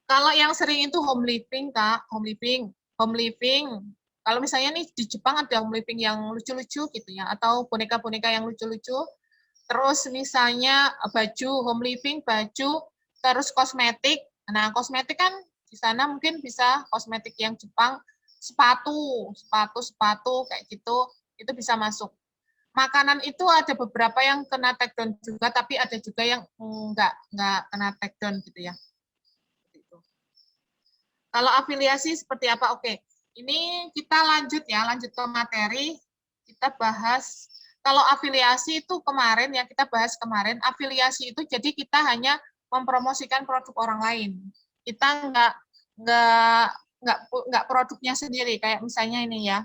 Kalau yang sering itu home living, Kak. Home living. Home living. Kalau misalnya nih di Jepang ada home living yang lucu-lucu gitu ya, atau boneka-boneka yang lucu-lucu, Terus misalnya baju, home living, baju, terus kosmetik. Nah, kosmetik kan di sana mungkin bisa kosmetik yang Jepang, sepatu kayak gitu, itu bisa masuk. Makanan itu ada beberapa yang kena take down juga, tapi ada juga yang enggak kena take down gitu ya. Kalau afiliasi seperti apa? Oke, ini kita lanjut ke materi. Kita bahas, kalau afiliasi itu kemarin yang kita bahas kemarin, afiliasi itu jadi kita hanya mempromosikan produk orang lain. Kita nggak nggak produknya sendiri, kayak misalnya ini ya.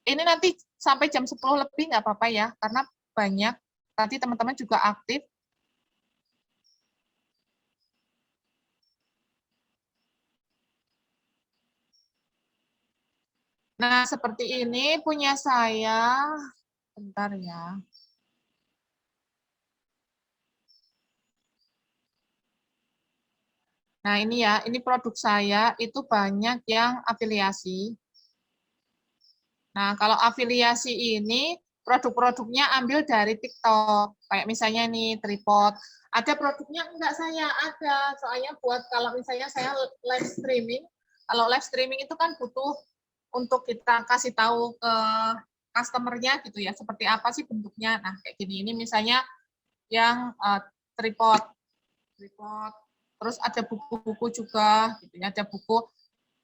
Ini nanti sampai jam 10 lebih nggak apa-apa ya, karena banyak. Nanti teman-teman juga aktif. Nah, seperti ini punya saya. Bentar ya. Nah, ini ya, ini produk saya itu banyak yang afiliasi. Nah, kalau afiliasi ini produk-produknya ambil dari TikTok. Kayak misalnya nih tripod. Ada produknya enggak saya ada. Soalnya buat kalau misalnya saya live streaming, kalau live streaming itu kan butuh untuk kita kasih tahu ke customer-nya gitu ya, seperti apa sih bentuknya. Nah, kayak gini ini misalnya yang tripod. Tripod. Terus ada buku-buku juga, gitu ya. Ada buku.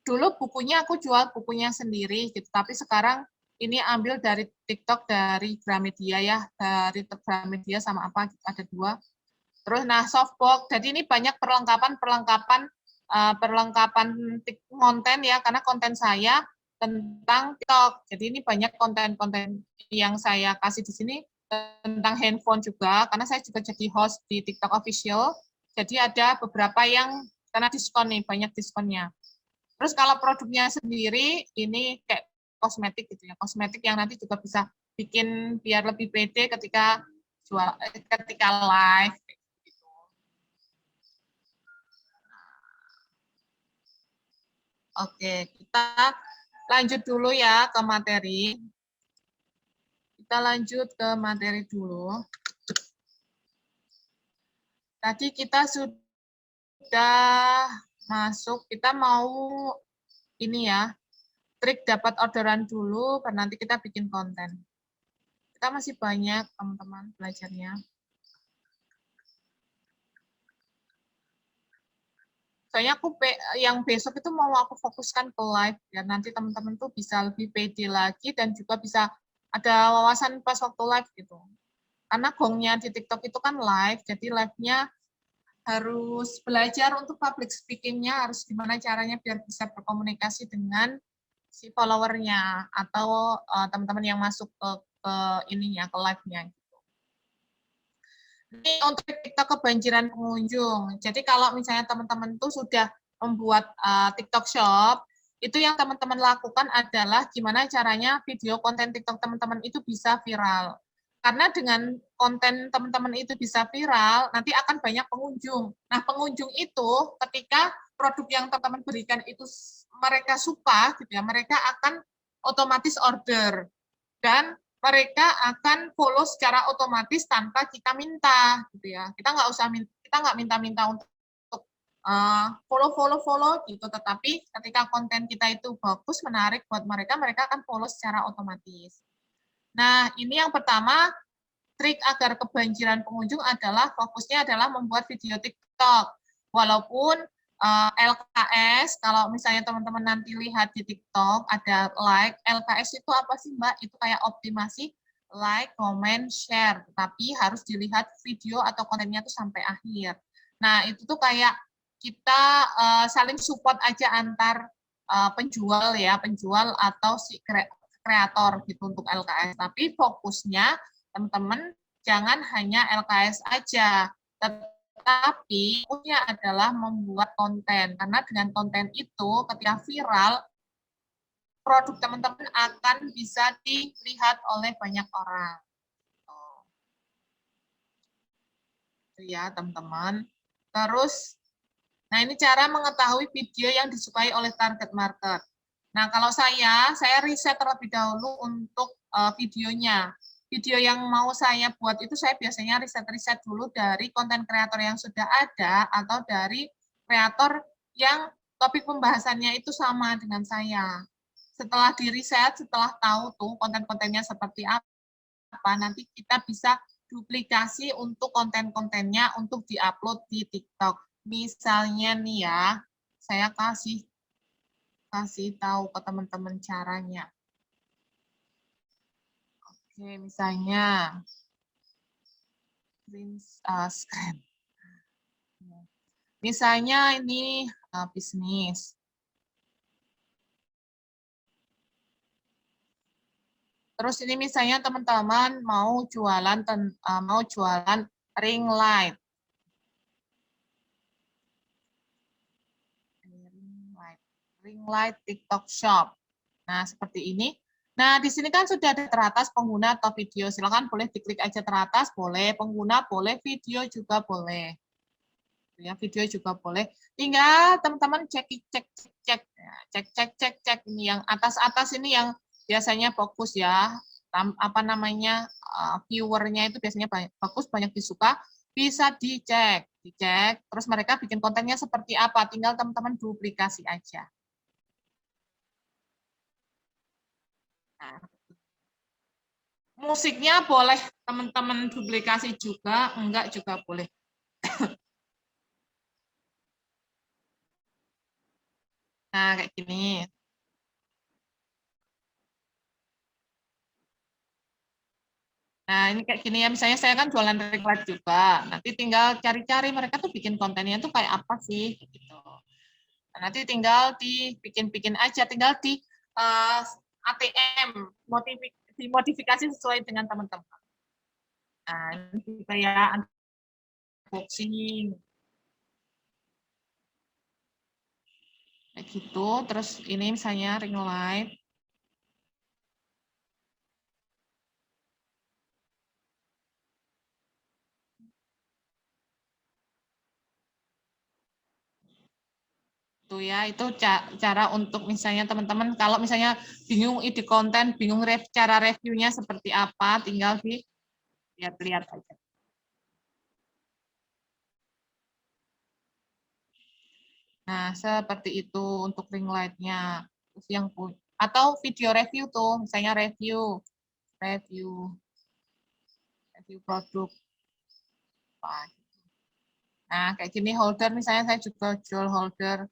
Dulu bukunya aku jual bukunya sendiri, gitu. Tapi sekarang ini ambil dari TikTok, dari Gramedia ya, dari Gramedia sama apa, ada dua. Terus nah softbox, jadi ini banyak perlengkapan konten ya, karena konten saya tentang TikTok. Jadi ini banyak konten-konten yang saya kasih di sini tentang handphone juga, karena saya juga jadi host di TikTok official. Jadi ada beberapa yang karena diskon nih, banyak diskonnya. Terus kalau produknya sendiri, ini kayak kosmetik gitu ya, kosmetik yang nanti juga bisa bikin biar lebih pede ketika ketika live. Oke, kita lanjut dulu ya ke materi. Kita lanjut ke materi dulu. Tadi kita sudah masuk, kita mau ini ya, trik dapat orderan dulu, baru nanti kita bikin konten. Kita masih banyak teman-teman belajarnya. Soalnya aku yang besok itu mau aku fokuskan ke live, ya nanti teman-teman tuh bisa lebih pede lagi dan juga bisa ada wawasan pas waktu live gitu. Karena gongnya di TikTok itu kan live, jadi live-nya harus belajar untuk public speaking-nya, harus gimana caranya biar bisa berkomunikasi dengan si followernya atau teman-teman yang masuk ke ininya, ke live-nya. Ini untuk TikTok kebanjiran pengunjung. Jadi kalau misalnya teman-teman tuh sudah membuat TikTok Shop, itu yang teman-teman lakukan adalah gimana caranya video konten TikTok teman-teman itu bisa viral. Karena dengan konten teman-teman itu bisa viral, nanti akan banyak pengunjung. Nah, pengunjung itu ketika produk yang teman-teman berikan itu mereka suka, gitu ya, mereka akan otomatis order. Dan mereka akan follow secara otomatis tanpa kita minta, gitu ya. Kita nggak minta-minta untuk follow gitu. Tetapi ketika konten kita itu bagus, menarik buat mereka, mereka akan follow secara otomatis. Nah, ini yang pertama, trik agar kebanjiran pengunjung adalah fokusnya adalah membuat video TikTok. Walaupun LKS, kalau misalnya teman-teman nanti lihat di TikTok ada like, LKS itu apa sih Mbak? Itu kayak optimasi like, comment, share. Tapi harus dilihat video atau kontennya itu sampai akhir. Nah, itu tuh kayak kita saling support aja antar penjual ya, penjual atau si kreator gitu untuk LKS. Tapi fokusnya teman-teman jangan hanya LKS aja, tetapi fokusnya adalah membuat konten. Karena dengan konten itu ketika viral, produk teman-teman akan bisa dilihat oleh banyak orang. Itu ya teman-teman. Terus, nah ini cara mengetahui video yang disukai oleh target market. Nah kalau saya riset terlebih dahulu untuk videonya. video yang mau saya buat itu saya biasanya riset-riset dulu dari konten kreator yang sudah ada atau dari kreator yang topik pembahasannya itu sama dengan saya. Setelah di riset, setelah tahu tuh konten-kontennya seperti apa, nanti kita bisa duplikasi untuk konten-kontennya untuk diupload di TikTok. Misalnya nih ya, saya kasih tahu ke teman-teman caranya. Oke, misalnya screen. Misalnya ini bisnis. Terus ini misalnya teman-teman mau jualan ring light. Ring light TikTok Shop. Nah, seperti ini. Nah, di sini kan sudah ada teratas pengguna atau video. Silakan boleh diklik aja teratas, boleh pengguna, boleh video juga boleh. Ya, video juga boleh. Tinggal teman-teman cek ini yang atas-atas ini yang biasanya fokus ya. Apa namanya? Viewernya itu biasanya bagus, banyak disuka, bisa dicek. Terus mereka bikin kontennya seperti apa, tinggal teman-teman duplikasi aja. Nah, musiknya boleh teman-teman duplikasi juga, enggak juga boleh. Nah, kayak gini. Nah, ini kayak gini ya, misalnya saya kan jualan ring light juga. Nanti tinggal cari-cari mereka tuh bikin kontennya tuh kayak apa sih gitu. Nah, nanti tinggal dibikin-bikin aja, tinggal di ATM, dimodifikasi sesuai dengan teman-teman. Nah, ini kayak unboxing kayak gitu. Terus ini misalnya ring light. Itu ya, itu cara untuk misalnya teman-teman kalau misalnya bingung ide konten, bingung cara reviewnya seperti apa, tinggal lihat-lihat aja. Nah, seperti itu untuk ring light-nya. Terus yang atau video review tuh, misalnya review review produk. Nah, kayak gini holder misalnya saya juga jual holder.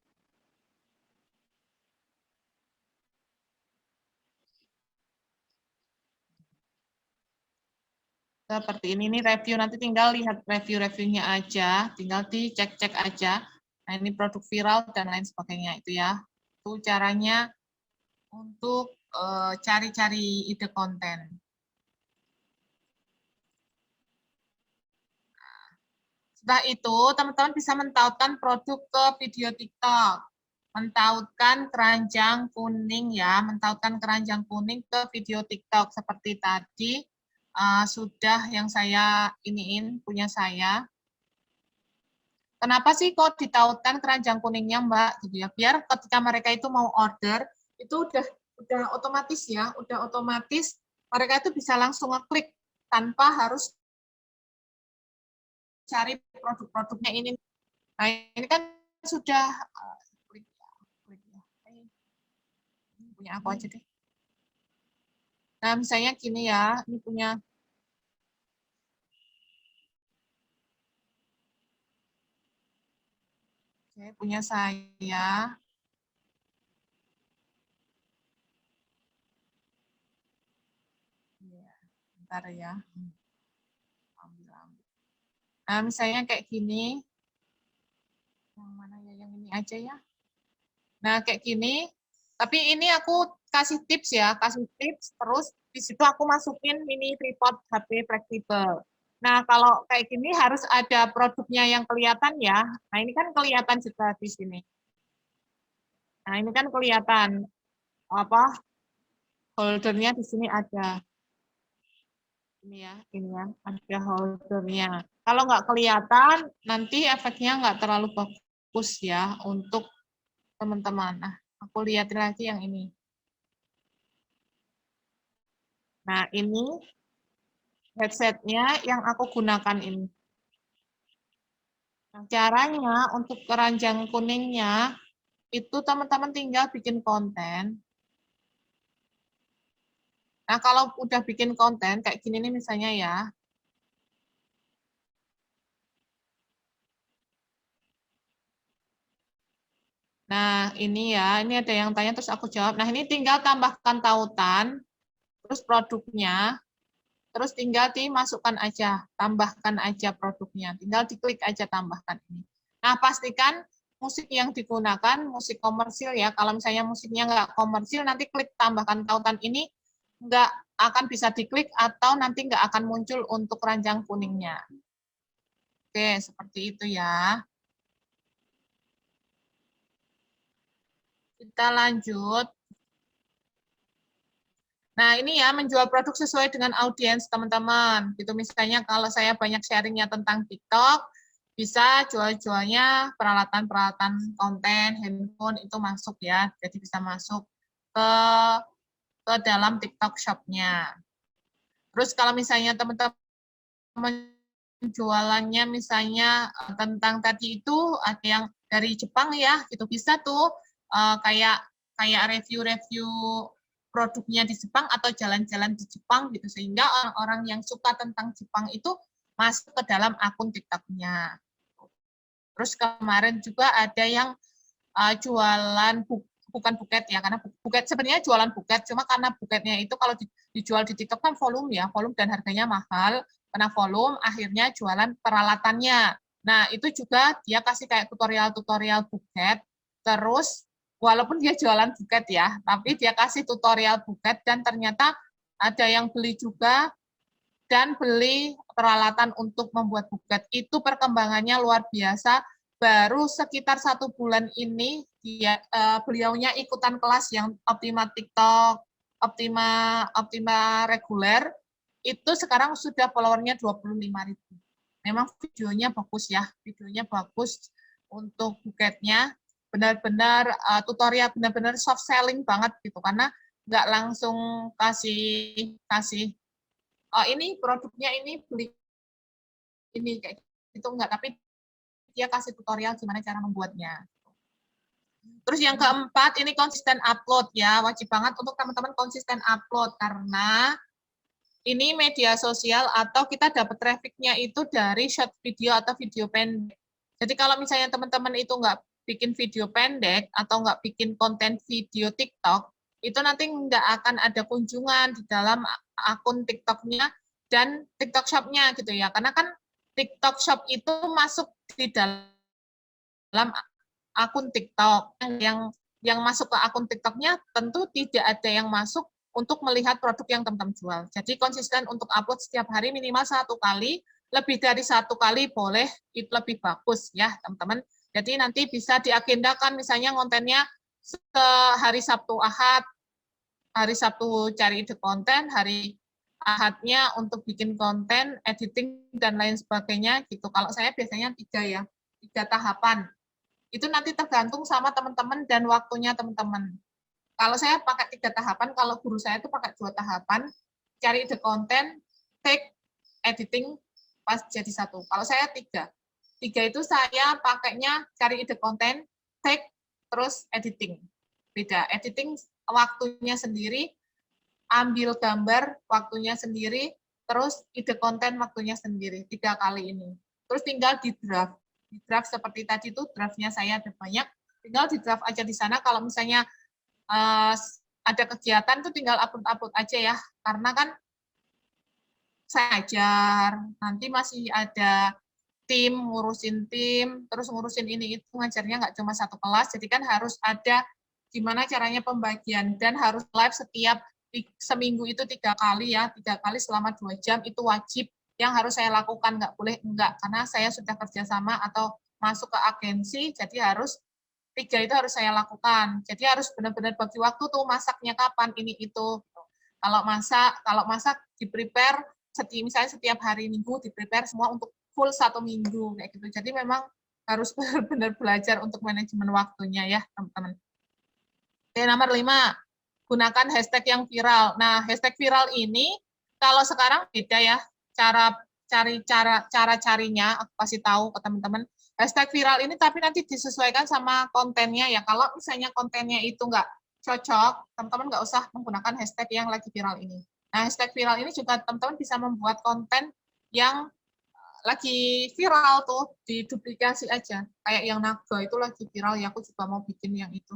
Seperti ini review, nanti tinggal lihat review-reviewnya aja, tinggal dicek-cek aja. Nah, ini produk viral dan lain sebagainya itu ya. Itu caranya untuk cari-cari ide konten. Setelah itu, teman-teman bisa mentautkan produk ke video TikTok. Mentautkan keranjang kuning ya, mentautkan keranjang kuning ke video TikTok seperti tadi sudah yang saya iniin punya saya. Kenapa sih kok ditautkan keranjang kuningnya Mbak? Gitu ya. Biar ketika mereka itu mau order itu udah otomatis ya, udah otomatis mereka itu bisa langsung ngeklik tanpa harus cari produk-produknya ini. Nah, ini kan sudah punya aku aja deh. Nah, misalnya gini ya, ini punya saya. Bentar ya. Ambil. Nah, misalnya kayak gini. Yang mana ya? Yang ini aja ya. Nah, kayak gini. Tapi ini aku kasih tips ya, kasih tips. Terus di situ aku masukin mini tripod HP fleksibel. Nah, kalau kayak gini harus ada produknya yang kelihatan ya. Nah, ini kan kelihatan juga di sini. Nah, ini kan kelihatan apa holdernya di sini ada. Ini ya, ada holdernya. Kalau nggak kelihatan, nanti efeknya nggak terlalu bagus ya untuk teman-teman. Nah, aku lihat lagi yang ini. Nah, ini Headsetnya yang aku gunakan ini. Nah, caranya untuk keranjang kuningnya, itu teman-teman tinggal bikin konten. Nah, kalau udah bikin konten, kayak gini nih misalnya ya. Nah, ini ya, ini ada yang tanya terus aku jawab. Nah, ini tinggal tambahkan tautan, terus produknya, terus tinggal dimasukkan aja, tambahkan aja produknya. Tinggal diklik aja tambahkan ini. Nah, pastikan musik yang digunakan musik komersil ya. Kalau misalnya musiknya nggak komersil, nanti klik tambahkan tautan ini nggak akan bisa diklik atau nanti nggak akan muncul untuk keranjang kuningnya. Oke, seperti itu ya. Kita lanjut. Nah, ini ya menjual produk sesuai dengan audiens teman-teman. Gitu misalnya kalau saya banyak sharingnya tentang TikTok, bisa jual-jualnya peralatan-peralatan konten, handphone itu masuk ya. Jadi bisa masuk ke ke dalam TikTok Shop-nya. Terus kalau misalnya teman-teman jualannya misalnya tentang tadi itu ada yang dari Jepang ya, gitu bisa tuh kayak kayak review-review produknya di Jepang atau jalan-jalan di Jepang gitu sehingga orang-orang yang suka tentang Jepang itu masuk ke dalam akun TikTok-nya. Terus kemarin juga ada yang jualan bukan buket ya, karena buket sebenarnya jualan buket, cuma karena buketnya itu kalau dijual di TikTok kan volume ya, volume dan harganya mahal, karena volume akhirnya jualan peralatannya. Nah, itu juga dia kasih kayak tutorial-tutorial buket, terus walaupun dia jualan buket ya, tapi dia kasih tutorial buket dan ternyata ada yang beli juga dan beli peralatan untuk membuat buket. Itu perkembangannya luar biasa. Baru sekitar 1 bulan ini beliaunya ikutan kelas yang Optima TikTok, Optima reguler, itu sekarang sudah followernya 25.000. Memang videonya bagus ya, videonya bagus untuk buketnya, benar-benar tutorial, benar-benar soft selling banget gitu, karena nggak langsung kasih kasih oh ini produknya ini beli ini kayak gitu enggak, tapi dia kasih tutorial gimana cara membuatnya. Terus yang keempat ini konsisten upload ya, wajib banget untuk teman-teman konsisten upload karena ini media sosial atau kita dapat trafficnya itu dari short video atau video pendek. Jadi kalau misalnya teman-teman itu nggak bikin video pendek atau nggak bikin konten video TikTok, itu nanti nggak akan ada kunjungan di dalam akun TikTok-nya dan TikTok Shop-nya gitu ya. Karena kan TikTok Shop itu masuk di dalam akun TikTok. Yang masuk ke akun TikTok-nya tentu tidak ada yang masuk untuk melihat produk yang teman-teman jual. Jadi konsisten untuk upload setiap hari minimal 1 kali, lebih dari 1 kali boleh, itu lebih bagus ya teman-teman. Jadi nanti bisa diagendakan misalnya kontennya hari Sabtu Ahad, hari Sabtu cari ide konten, hari Ahadnya untuk bikin konten, editing, dan lain sebagainya gitu. Kalau saya biasanya 3 ya, 3 tahapan. Itu nanti tergantung sama teman-teman dan waktunya teman-teman. Kalau saya pakai 3 tahapan, kalau guru saya itu pakai 2 tahapan, cari ide konten, take, editing, pas jadi 1. Kalau saya 3. 3 itu saya pakainya cari ide konten, take, terus editing. Beda, editing waktunya sendiri, ambil gambar waktunya sendiri, terus ide konten waktunya sendiri, 3 kali ini. Terus tinggal di draft. Di draft seperti tadi itu draftnya saya ada banyak, tinggal di draft aja di sana. Kalau misalnya ada kegiatan tuh tinggal upload-upload aja ya, karena kan saya ajar, nanti masih ada tim, ngurusin tim, terus ngurusin ini itu, ngajarnya nggak cuma 1 kelas, jadi kan harus ada gimana caranya pembagian, dan harus live setiap seminggu itu 3 kali ya, 3 kali selama 2 jam, itu wajib yang harus saya lakukan, nggak boleh enggak, karena saya sudah kerjasama atau masuk ke agensi, jadi harus 3 itu harus saya lakukan. Jadi harus benar-benar bagi waktu tuh masaknya kapan, ini itu. Kalau masak di-prepare misalnya setiap hari Minggu di-prepare semua untuk full 1 minggu kayak gitu. Jadi memang harus benar-benar belajar untuk manajemen waktunya ya, teman-teman. Oke, nomor 5, gunakan hashtag yang viral. Nah, hashtag viral ini kalau sekarang beda ya. cara carinya, aku kasih tahu ke teman-teman. Hashtag viral ini tapi nanti disesuaikan sama kontennya ya. Kalau misalnya kontennya itu nggak cocok, teman-teman nggak usah menggunakan hashtag yang lagi viral ini. Nah, hashtag viral ini juga teman-teman bisa membuat konten yang lagi viral tuh, diduplikasi aja. Kayak yang naga itu lagi viral ya, aku juga mau bikin yang itu.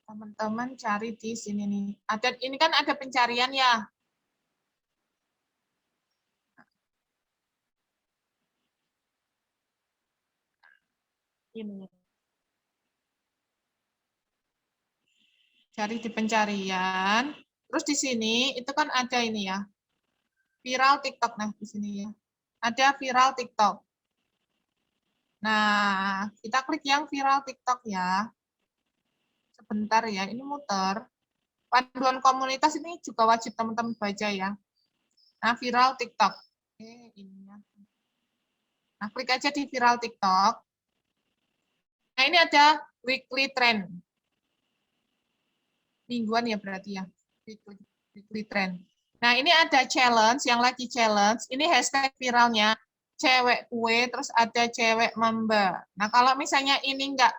Teman-teman cari di sini nih. Ada ini kan ada pencarian ya. Ini. Cari di pencarian. Terus di sini itu kan ada ini ya. Viral TikTok nah di sini ya. Ada viral TikTok. Nah, kita klik yang viral TikTok ya. Sebentar ya, ini muter. Panduan komunitas ini juga wajib teman-teman baca ya. Nah, viral TikTok. Oke, ini ya. Nah, klik aja di viral TikTok. Nah, ini ada weekly trend. Mingguan ya berarti ya. Weekly trend. Nah, ini ada challenge, yang lagi challenge. Ini hashtag viralnya, cewek kue, terus ada cewek mamba. Nah, kalau misalnya ini nggak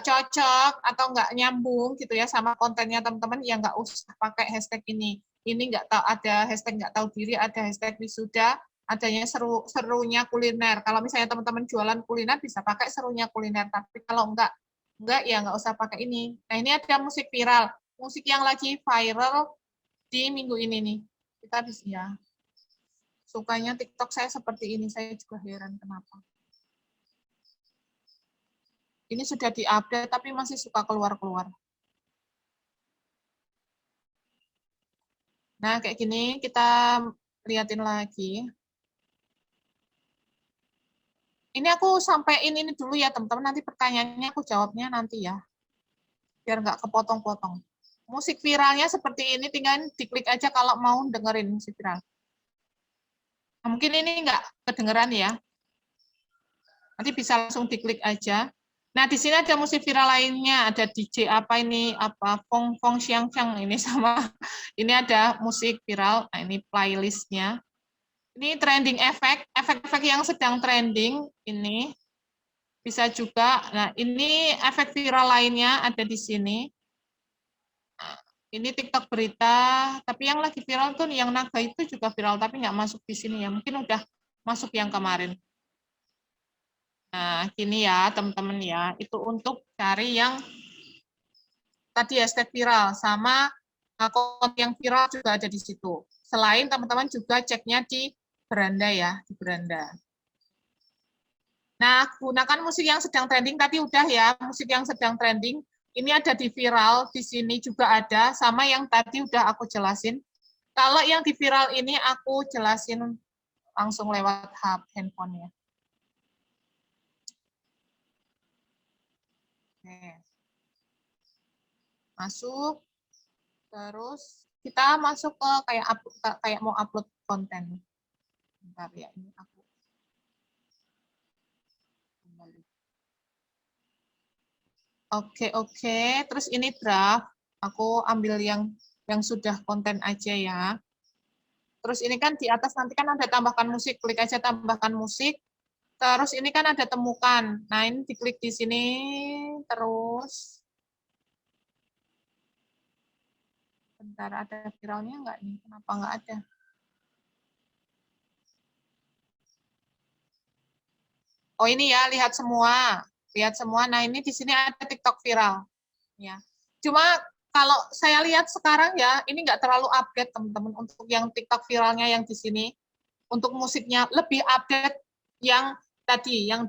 cocok atau nggak nyambung gitu ya sama kontennya teman-teman, ya nggak usah pakai hashtag ini. Ini nggak tahu, ada hashtag nggak tahu diri, ada hashtag wisuda, adanya serunya kuliner. Kalau misalnya teman-teman jualan kuliner bisa pakai serunya kuliner, tapi kalau nggak ya nggak usah pakai ini. Nah, ini ada musik viral, musik yang lagi viral di minggu ini nih. Kita bisa ya. Sukanya TikTok saya seperti ini, saya juga heran kenapa. Ini sudah diupdate tapi masih suka keluar-keluar. Nah, kayak gini kita liatin lagi. Ini aku sampaikan ini dulu ya, teman-teman. Nanti pertanyaannya aku jawabnya nanti ya. Biar nggak kepotong-potong. Musik viralnya seperti ini, tinggal diklik aja kalau mau dengerin musik viral. Nah, mungkin ini nggak kedengeran ya. Nanti bisa langsung diklik aja. Nah, di sini ada musik viral lainnya, ada DJ apa ini, apa Fong Fong Xiang Xiang ini sama. Ini ada musik viral. Nah, ini playlistnya. Ini trending efek-efek yang sedang trending ini bisa juga. Nah, ini efek viral lainnya ada di sini. Nah, ini TikTok berita, tapi yang lagi viral tuh yang naga itu juga viral, tapi nggak masuk di sini ya. Mungkin udah masuk yang kemarin. Nah, gini ya teman-teman ya, itu untuk cari yang tadi hashtag viral, sama akun yang viral juga ada di situ. Selain teman-teman juga ceknya di beranda ya, di beranda. Nah, gunakan musik yang sedang trending, tadi udah ya, musik yang sedang trending, ini ada di viral, di sini juga ada, sama yang tadi udah aku jelasin. Kalau yang di viral ini aku jelasin langsung lewat handphone ya. Oke. Masuk, terus kita masuk ke kayak mau upload konten. Bentar ya, ini aku kembali. Oke. Terus ini draft. Aku ambil yang sudah konten aja ya. Terus ini kan di atas nanti kan ada tambahkan musik. Klik aja tambahkan musik. Terus ini kan ada temukan. Nah, ini diklik di sini. Terus bentar, ada viralnya nggak nih? Kenapa nggak ada? Oh, ini ya, lihat semua. Lihat semua. Nah, ini di sini ada TikTok viral. Ya. Cuma kalau saya lihat sekarang ya, ini nggak terlalu update teman-teman untuk yang TikTok viralnya yang di sini. Untuk musiknya lebih update yang tadi, yang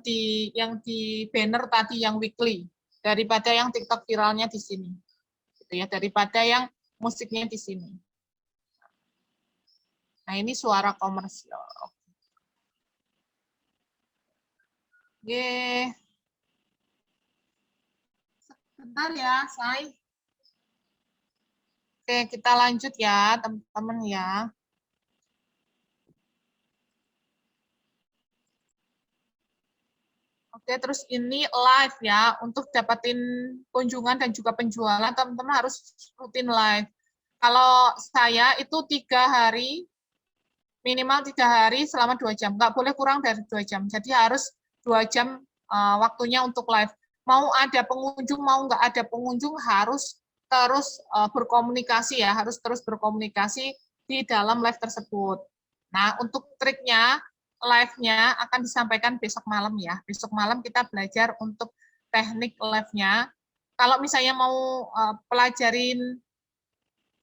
di banner tadi yang weekly daripada yang TikTok viralnya di sini. Gitu ya, daripada yang musiknya di sini. Nah, ini suara komersial. Oke, sebentar ya, say. Oke, kita lanjut ya, teman-teman ya. Oke, terus ini live ya. Untuk dapatin kunjungan dan juga penjualan, teman-teman harus rutin live. Kalau saya itu 3 hari, minimal 3 hari selama 2 jam. Nggak boleh kurang dari 2 jam. Jadi harus 2 jam waktunya untuk live. Mau ada pengunjung, mau nggak ada pengunjung, harus terus berkomunikasi ya, harus terus berkomunikasi di dalam live tersebut. Nah, untuk triknya, live-nya akan disampaikan besok malam ya. Besok malam kita belajar untuk teknik live-nya. Kalau misalnya mau pelajarin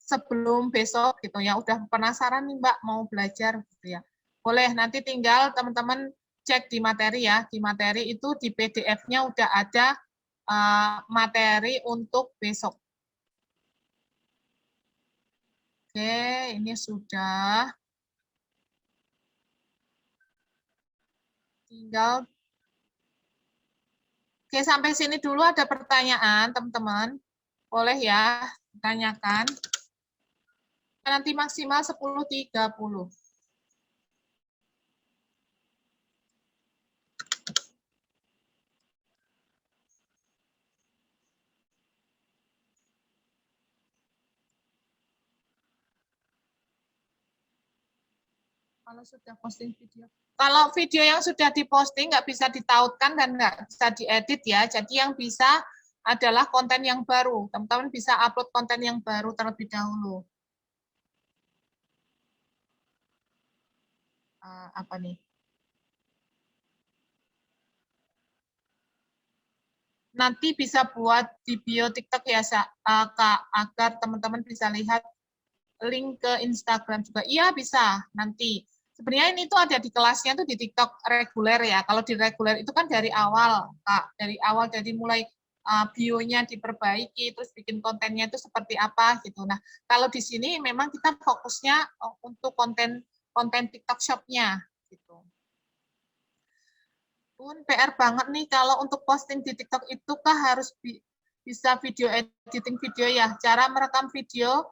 sebelum besok gitu ya, udah penasaran nih Mbak mau belajar gitu ya. Boleh, nanti tinggal teman-teman cek di materi ya. Di materi itu di PDF-nya udah ada materi untuk besok. Oke, ini sudah. Tinggal. Oke, sampai sini dulu ada pertanyaan, teman-teman. Boleh ya, tanyakan. Nanti maksimal 10.30. Kalau sudah posting video. Kalau video yang sudah diposting nggak bisa ditautkan dan nggak bisa diedit ya. Jadi yang bisa adalah konten yang baru. Teman-teman bisa upload konten yang baru terlebih dahulu. Apa nih? Nanti bisa buat di bio TikTok ya, Kak, agar teman-teman bisa lihat link ke Instagram juga. Iya, bisa nanti. Sebenarnya ini tuh ada di kelasnya tuh di TikTok reguler ya. Kalau di reguler itu kan dari awal, Kak. Dari awal, jadi mulai bio-nya diperbaiki, terus bikin kontennya itu seperti apa gitu. Nah, kalau di sini memang kita fokusnya untuk konten konten TikTok Shop-nya gitu. Pun PR banget nih kalau untuk posting di TikTok itu kah harus bisa video editing video ya. Cara merekam video,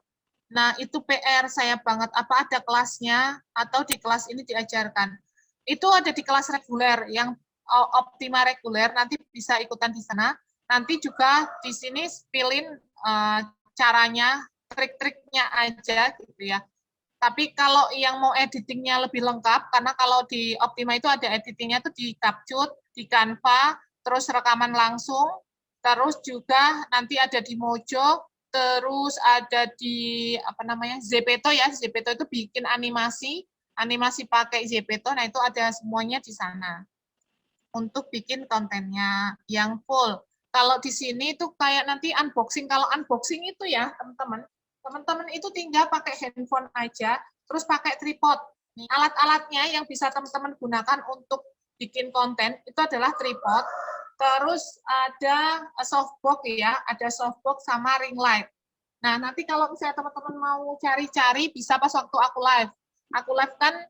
nah itu PR saya banget. Apa ada kelasnya atau di kelas ini diajarkan? Itu ada di kelas reguler yang Optima reguler, nanti bisa ikutan di sana. Nanti juga di sini spillin caranya, trik-triknya aja gitu ya. Tapi kalau yang mau editingnya lebih lengkap, karena kalau di Optima itu ada editingnya tuh di CapCut, di Canva, terus rekaman langsung, terus juga nanti ada di Mojo, terus ada di apa namanya Zepeto ya, Zepeto itu bikin animasi, animasi pakai Zepeto, nah itu ada semuanya di sana untuk bikin kontennya yang full. Kalau di sini itu kayak nanti unboxing, kalau unboxing itu ya teman-teman, teman-teman itu tinggal pakai handphone aja, terus pakai tripod. Nih, alat-alatnya yang bisa teman-teman gunakan untuk bikin konten itu adalah tripod, terus ada softbox ya, ada softbox sama ring light. Nah, nanti kalau misalnya teman-teman mau cari-cari bisa pas waktu aku live. Aku live kan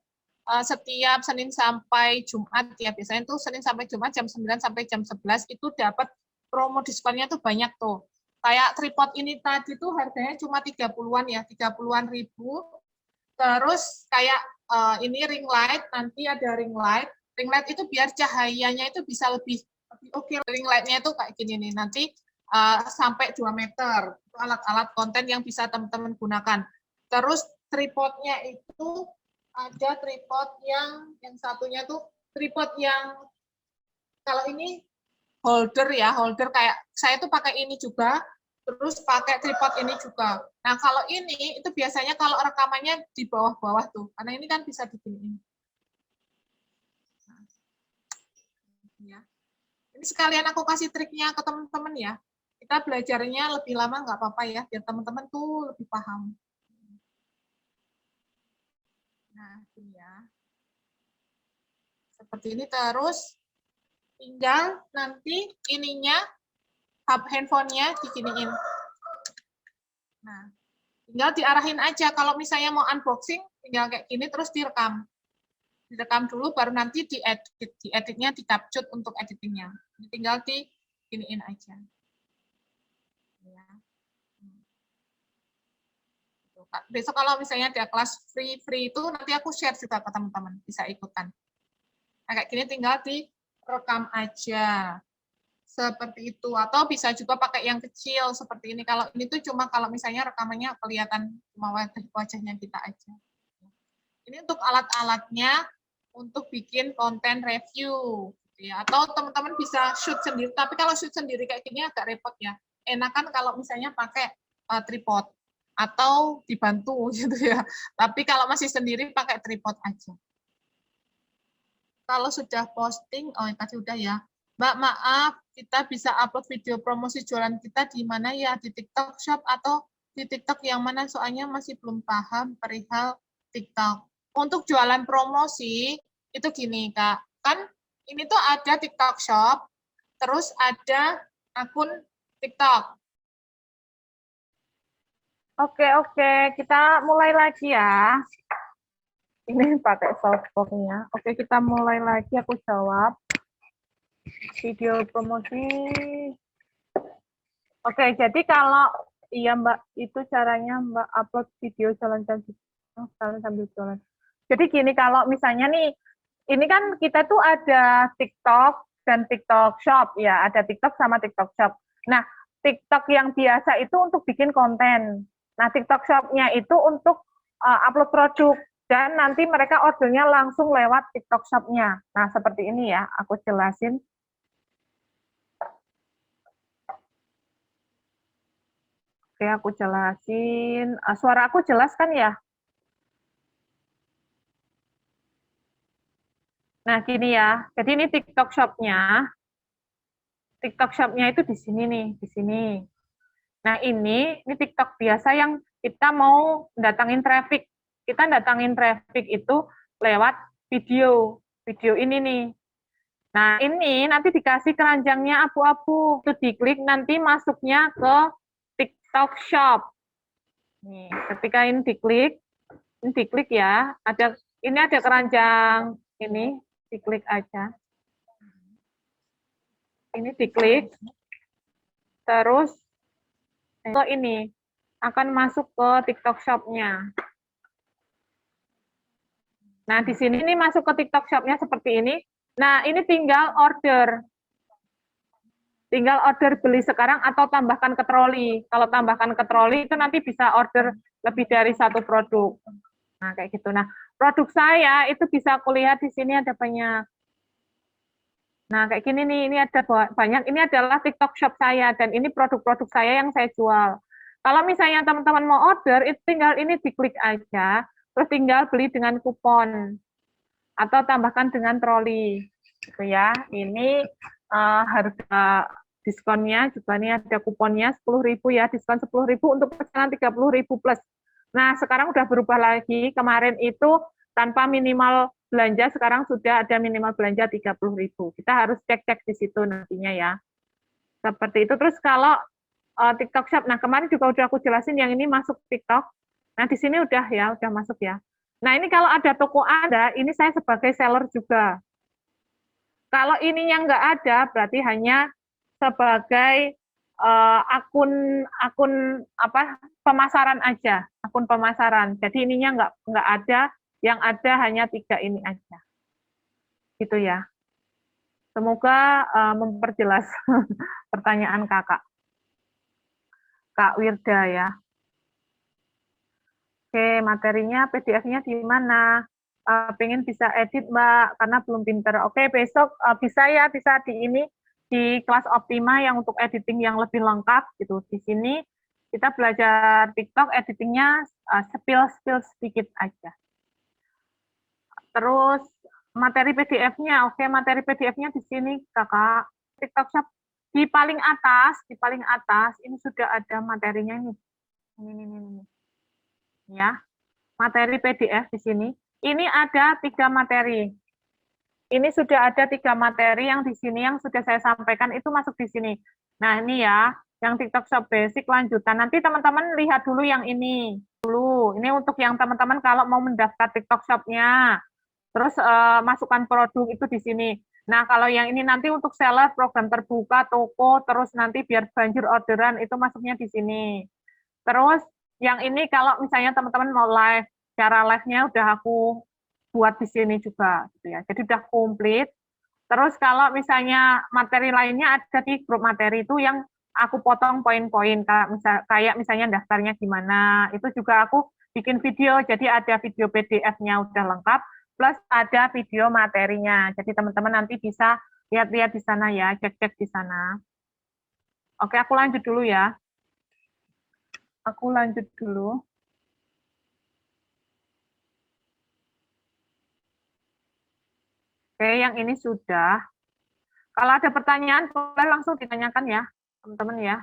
setiap Senin sampai Jumat ya, biasanya tuh Senin sampai Jumat jam 9 sampai jam 11 itu dapat promo diskonnya tuh banyak tuh. Kayak tripod ini tadi tuh harganya cuma 30-an ya, 30-an ribu. Terus kayak ini ring light, nanti ada ring light. Ring light itu biar cahayanya itu bisa lebih oke. Ring lightnya itu kayak gini nih, nanti sampai 2 meter. Itu alat-alat konten yang bisa teman-teman gunakan. Terus tripodnya itu ada tripod yang satunya tuh tripod yang kalau ini holder ya, holder kayak saya tuh pakai ini juga, terus pakai tripod ini juga. Nah, kalau ini itu biasanya kalau rekamannya di bawah-bawah tuh, karena ini kan bisa diginiin. Nah, ya. Ini sekalian aku kasih triknya ke teman-teman ya. Kita belajarnya lebih lama nggak apa-apa ya, biar teman-teman tuh lebih paham. Nah, ini ya. Seperti ini terus tinggal nanti ininya hub handphonenya diginiin. Nah, tinggal diarahin aja. Kalau misalnya mau unboxing, tinggal kayak gini terus direkam. Direkam dulu, baru nanti diedit. Dieditnya di CapCut untuk editingnya. Tinggal diginiin aja. Ya. Besok kalau misalnya ada kelas free itu, nanti aku share juga ke teman-teman. Bisa ikutan. Nah, kayak gini tinggal direkam aja. Seperti itu, atau bisa juga pakai yang kecil seperti ini. Kalau ini tuh cuma kalau misalnya rekamannya kelihatan cuma wajahnya kita aja. Ini untuk alat-alatnya untuk bikin konten review, gitu ya. Atau teman-teman bisa shoot sendiri. Tapi kalau shoot sendiri kayak gini agak repot ya. Enakan kalau misalnya pakai tripod atau dibantu gitu ya. Tapi kalau masih sendiri pakai tripod aja. Kalau sudah posting, oh tadi udah ya. Mbak, maaf, kita bisa upload video promosi jualan kita di mana ya? Di TikTok Shop atau di TikTok yang mana? Soalnya masih belum paham perihal TikTok. Untuk jualan promosi, itu gini, Kak. Kan ini tuh ada TikTok Shop, terus ada akun TikTok. Oke, kita mulai lagi ya. Ini pakai softbox-nya. Oke, kita mulai lagi, aku jawab. Video promosi. Oke, jadi kalau iya Mbak, itu caranya Mbak upload video jalan-jalan sambil jalan. Jadi gini, kalau misalnya nih, ini kan kita tuh ada TikTok dan TikTok Shop ya, ada TikTok sama TikTok Shop. Nah, TikTok yang biasa itu untuk bikin konten. Nah, TikTok Shop-nya itu untuk upload produk. Dan nanti mereka ordernya langsung lewat TikTok Shop-nya. Nah, seperti ini ya, aku jelasin. Oke, aku jelasin. Suara aku jelas kan ya? Nah, gini ya. Jadi ini TikTok Shop-nya. TikTok Shop-nya itu di sini nih, di sini. Nah, ini TikTok biasa yang kita mau datangin traffic. Kita datangin traffic itu lewat video. Video ini nih. Nah, ini nanti dikasih keranjangnya abu-abu. Itu diklik, nanti masuknya ke TikTok Shop. Nih, ketika ini diklik ya, ini ada keranjang, ini diklik aja. Ini diklik, terus ke ini, akan masuk ke TikTok Shop-nya. Nah, di sini ini masuk ke TikTok Shop-nya seperti ini. Nah, ini tinggal order. Tinggal order beli sekarang atau tambahkan ke troli. Kalau tambahkan ke troli itu nanti bisa order lebih dari satu produk. Nah, kayak gitu. Nah, produk saya itu bisa kulihat di sini ada banyak. Nah, kayak gini nih, ini ada banyak. Ini adalah TikTok Shop saya dan ini produk-produk saya yang saya jual. Kalau misalnya teman-teman mau order, itu tinggal ini diklik aja, terus tinggal beli dengan kupon atau tambahkan dengan troli. Gitu ya. Ini harga diskonnya juga nih ada kuponnya 10.000 ya, diskon 10.000 untuk pesanan 30.000 plus. Nah, sekarang udah berubah lagi. Kemarin itu tanpa minimal belanja, sekarang sudah ada minimal belanja 30.000. Kita harus cek-cek di situ nantinya ya. Seperti itu. Terus kalau TikTok Shop, nah kemarin juga udah aku jelasin yang ini masuk TikTok. Nah, di sini udah ya, udah masuk ya. Nah, ini kalau ada toko Anda, ini saya sebagai seller juga. Kalau ininya nggak ada, berarti hanya sebagai akun apa pemasaran aja, akun pemasaran. Jadi ininya nggak ada, yang ada hanya 3 ini aja. Gitu ya. Semoga memperjelas pertanyaan Kakak. Kak Wirda ya. Oke, materinya PDF-nya di mana? Pengen bisa edit, Mbak, karena belum pinter. Oke, besok bisa ya, bisa di ini, di kelas Optima yang untuk editing yang lebih lengkap, gitu. Di sini kita belajar TikTok, editingnya spill sedikit aja. Terus, materi PDF-nya, oke, materi PDF-nya di sini, Kakak. TikTok Shop, di paling atas, ini sudah ada materinya nih. Ini. Ya, materi PDF di sini. Ini ada 3 materi. Ini sudah ada 3 materi yang di sini yang sudah saya sampaikan itu masuk di sini. Nah, ini ya, yang TikTok Shop Basic lanjutan. Nanti teman-teman lihat dulu yang ini dulu. Ini untuk yang teman-teman kalau mau mendaftar TikTok Shop-nya. Terus masukkan produk itu di sini. Nah, kalau yang ini nanti untuk seller, program terbuka, toko, terus nanti biar banjir orderan itu masuknya di sini. Terus yang ini kalau misalnya teman-teman mau live, cara live-nya udah aku buat di sini juga gitu ya. Jadi udah komplit. Terus kalau misalnya materi lainnya ada di grup materi itu yang aku potong poin-poin, kayak misalnya daftarnya gimana, itu juga aku bikin video, jadi ada video PDF-nya udah lengkap, plus ada video materinya. Jadi teman-teman nanti bisa lihat-lihat di sana ya, cek-cek di sana. Oke, aku lanjut dulu ya. Aku lanjut dulu. Oke, yang ini sudah. Kalau ada pertanyaan, boleh langsung ditanyakan ya, teman-teman ya.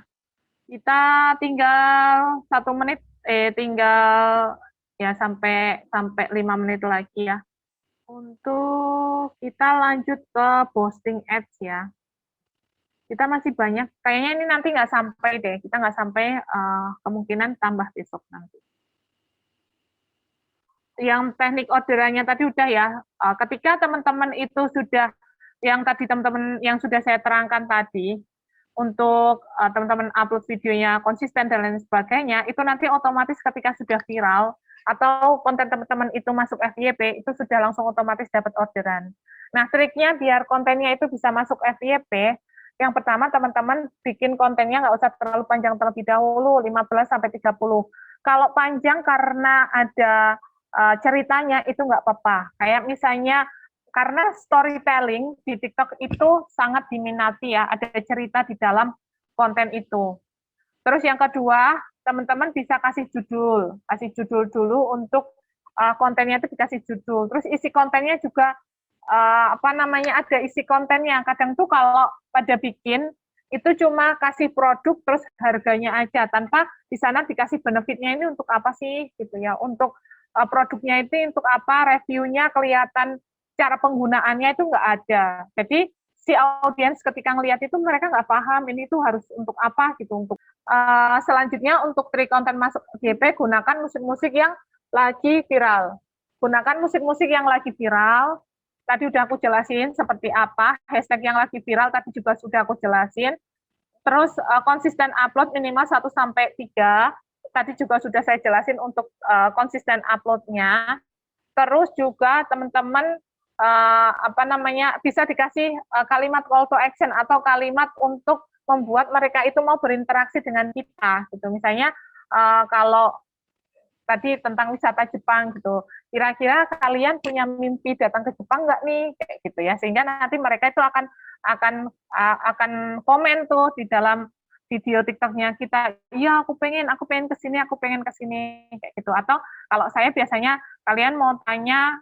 Kita tinggal 1 menit, tinggal ya sampai 5 menit lagi ya. Untuk kita lanjut ke posting ads ya. Kita masih banyak, kayaknya ini nanti nggak sampai deh, kita nggak sampai, kemungkinan tambah besok nanti. Yang teknik orderannya tadi udah ya, ketika teman-teman itu sudah, yang tadi teman-teman yang sudah saya terangkan tadi, untuk teman-teman upload videonya konsisten dan lain sebagainya, itu nanti otomatis ketika sudah viral, atau konten teman-teman itu masuk FYP, itu sudah langsung otomatis dapat orderan. Nah, triknya biar kontennya itu bisa masuk FYP, yang pertama teman-teman bikin kontennya nggak usah terlalu panjang terlebih dahulu, 15-30. Kalau panjang karena ada ceritanya itu nggak apa-apa. Kayak misalnya karena storytelling di TikTok itu sangat diminati ya, ada cerita di dalam konten itu. Terus yang kedua, teman-teman bisa kasih judul dulu untuk kontennya itu dikasih judul. Terus isi kontennya juga apa namanya, ada isi kontennya. Kadang tuh kalau pada bikin itu cuma kasih produk terus harganya aja tanpa di sana dikasih benefitnya ini untuk apa sih gitu ya, untuk produknya itu untuk apa, reviewnya kelihatan, cara penggunaannya itu nggak ada. Jadi si audiens ketika ngelihat itu mereka nggak paham ini tuh harus untuk apa gitu. Untuk selanjutnya untuk trik konten masuk GP, gunakan musik-musik yang lagi viral. Gunakan musik-musik yang lagi viral. Tadi udah aku jelasin seperti apa, hashtag yang lagi viral tadi juga sudah aku jelasin. Terus konsisten upload minimal 1-3. Tadi juga sudah saya jelasin untuk konsisten uploadnya. Terus juga teman-teman apa namanya, bisa dikasih kalimat call to action atau kalimat untuk membuat mereka itu mau berinteraksi dengan kita gitu. Misalnya kalau tadi tentang wisata Jepang gitu, kira-kira kalian punya mimpi datang ke Jepang nggak nih, kayak gitu ya, sehingga nanti mereka itu akan komen tuh di dalam video TikToknya kita, iya aku pengen ke sini kayak gitu. Atau kalau saya biasanya, kalian mau tanya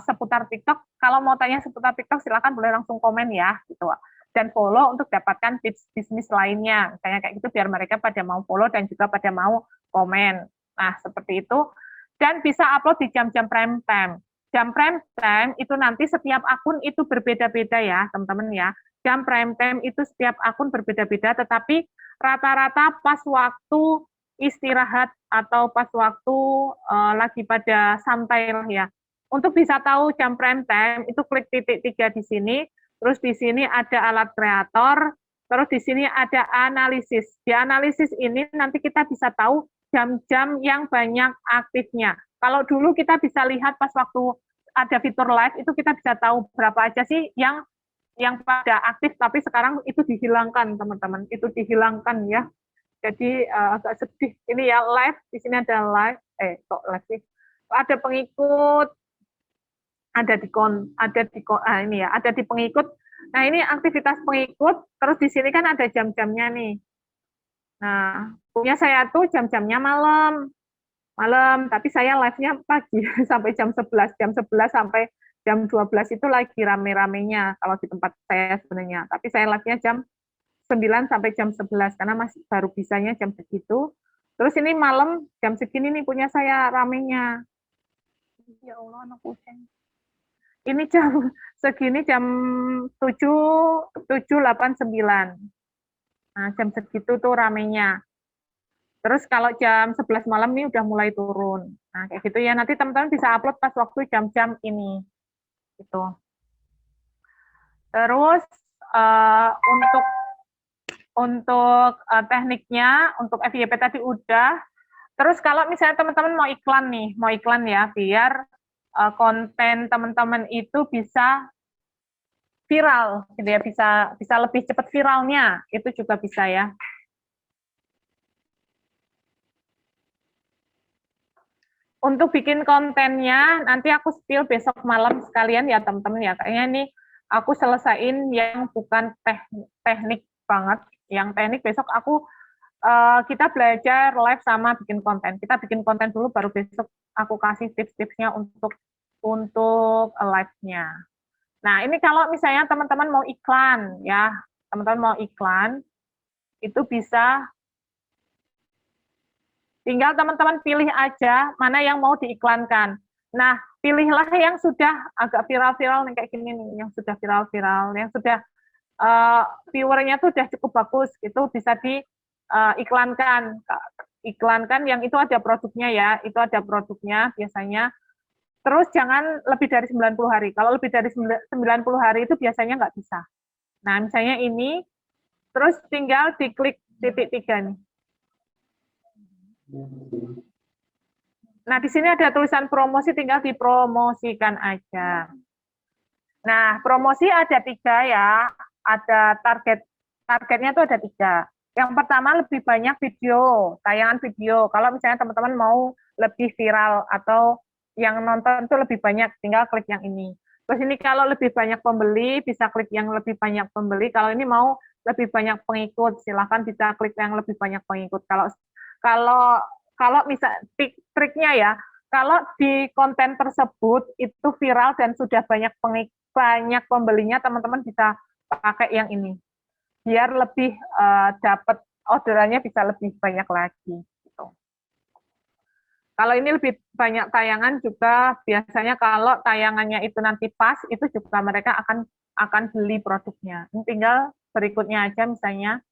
seputar TikTok, kalau mau tanya seputar TikTok silakan boleh langsung komen ya gitu, dan follow untuk dapatkan tips bisnis lainnya, misalnya kayak gitu, biar mereka pada mau follow dan juga pada mau komen. Nah, seperti itu. Dan bisa upload di jam-jam prime time. Jam prime time itu nanti setiap akun itu berbeda-beda ya, teman-teman ya. Jam prime time itu setiap akun berbeda-beda, tetapi rata-rata pas waktu istirahat atau pas waktu lagi pada santai lah ya. Untuk bisa tahu jam prime time, itu klik titik 3 di sini, terus di sini ada alat kreator, terus di sini ada analisis. Di analisis ini nanti kita bisa tahu jam-jam yang banyak aktifnya. Kalau dulu kita bisa lihat pas waktu ada fitur live, itu kita bisa tahu berapa aja sih yang pada aktif, tapi sekarang itu dihilangkan, teman-teman. Itu dihilangkan ya. Jadi agak sedih. Ini ya live, di sini ada live, kok live sih? Ada pengikut, ini ya, ada di pengikut. Nah, ini aktivitas pengikut, terus di sini kan ada jam-jamnya nih. Nah, punya saya tuh jam-jamnya malam, tapi saya live-nya pagi sampai jam 11 sampai jam 12 itu lagi rame-ramenya kalau di tempat saya sebenarnya. Tapi saya live-nya jam 9 sampai jam 11 karena masih baru bisanya jam segitu. Terus ini malam jam segini nih punya saya ramenya. Ya Allah, anak kucing. Ini jam segini jam 7:08:09. Nah, jam segitu tuh ramenya. Terus kalau jam 11 malam nih udah mulai turun. Nah, kayak gitu ya. Nanti teman-teman bisa upload pas waktu jam-jam ini. Gitu. Terus tekniknya, untuk FYP tadi udah. Terus kalau misalnya teman-teman mau iklan ya, biar konten teman-teman itu bisa viral gitu ya, bisa lebih cepat viralnya, itu juga bisa ya. Untuk bikin kontennya nanti aku spill besok malam sekalian ya teman-teman ya. Kayaknya ini aku selesaiin yang bukan teknik banget, yang teknik besok kita belajar live sama bikin konten. Kita bikin konten dulu baru besok aku kasih tips-tipsnya untuk live-nya. Nah, ini kalau misalnya teman-teman mau iklan ya, teman-teman mau iklan itu bisa tinggal teman-teman pilih aja mana yang mau diiklankan. Nah, pilihlah yang sudah agak viral-viral nih kayak gini nih, yang sudah viral-viral, yang sudah viewernya tuh udah cukup bagus, itu bisa diiklankan. Iklankan yang itu ada produknya ya, itu ada produknya biasanya. Terus jangan lebih dari 90 hari. Kalau lebih dari 90 hari itu biasanya nggak bisa. Nah, misalnya ini, terus tinggal diklik titik 3 nih. Nah, di sini ada tulisan promosi, tinggal dipromosikan aja. Nah, promosi ada 3 ya, ada targetnya itu ada 3. Yang pertama lebih banyak video, tayangan video. Kalau misalnya teman-teman mau lebih viral atau yang nonton itu lebih banyak, tinggal klik yang ini. Terus ini kalau lebih banyak pembeli, bisa klik yang lebih banyak pembeli. Kalau ini mau lebih banyak pengikut, silahkan bisa klik yang lebih banyak pengikut. Kalau kalau kalau misal triknya ya, kalau di konten tersebut itu viral dan sudah banyak pembelinya, teman-teman bisa pakai yang ini biar lebih dapat orderannya bisa lebih banyak lagi gitu. Kalau ini lebih banyak tayangan juga biasanya kalau tayangannya itu nanti pas itu juga mereka akan beli produknya. Ini tinggal berikutnya aja misalnya.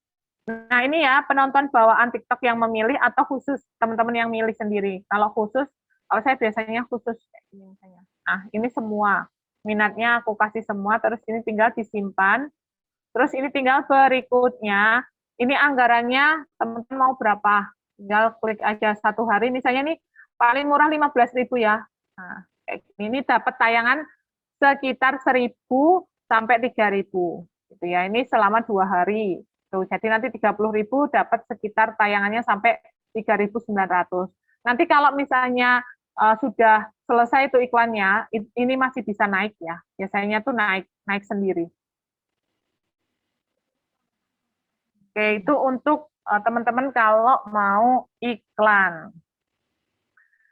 Nah, ini ya penonton bawaan TikTok yang memilih atau khusus teman-teman yang milih sendiri. Kalau khusus, kalau saya biasanya khusus kayak ini misalnya. Nah, ini semua minatnya aku kasih semua, terus ini tinggal disimpan. Terus ini tinggal berikutnya, ini anggarannya teman-teman mau berapa? Tinggal klik aja 1 hari, misalnya nih paling murah 15.000 ya. Nah, ini dapat tayangan sekitar 1.000 sampai 3.000 gitu ya. Ini selama 2 hari. Tuh, jadi nanti 30.000 dapat sekitar tayangannya sampai 3.900. Nanti kalau misalnya sudah selesai itu iklannya, ini masih bisa naik ya. Biasanya tuh naik naik sendiri. Oke, itu untuk teman-teman kalau mau iklan.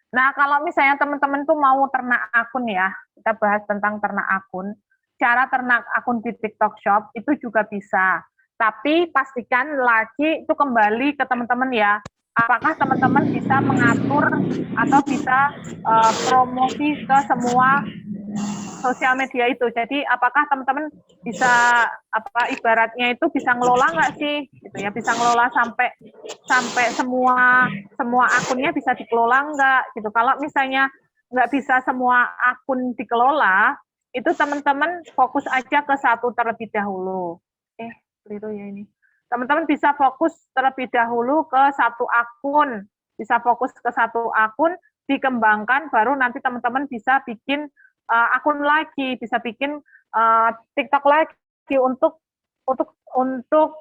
Nah, kalau misalnya teman-teman tuh mau ternak akun ya, kita bahas tentang ternak akun. Cara ternak akun di TikTok Shop itu juga bisa. Tapi pastikan lagi itu kembali ke teman-teman ya. Apakah teman-teman bisa mengatur atau bisa promosi ke semua sosial media itu. Jadi apakah teman-teman bisa ibaratnya itu bisa ngelola nggak sih gitu ya, bisa ngelola sampai sampai semua akunnya bisa dikelola nggak gitu. Kalau misalnya nggak bisa semua akun dikelola, itu teman-teman fokus aja ke satu terlebih dahulu. Keliru ya ini. Teman-teman bisa fokus terlebih dahulu ke satu akun, bisa fokus ke satu akun, dikembangkan, baru nanti teman-teman bisa bikin akun lagi, bisa bikin TikTok lagi untuk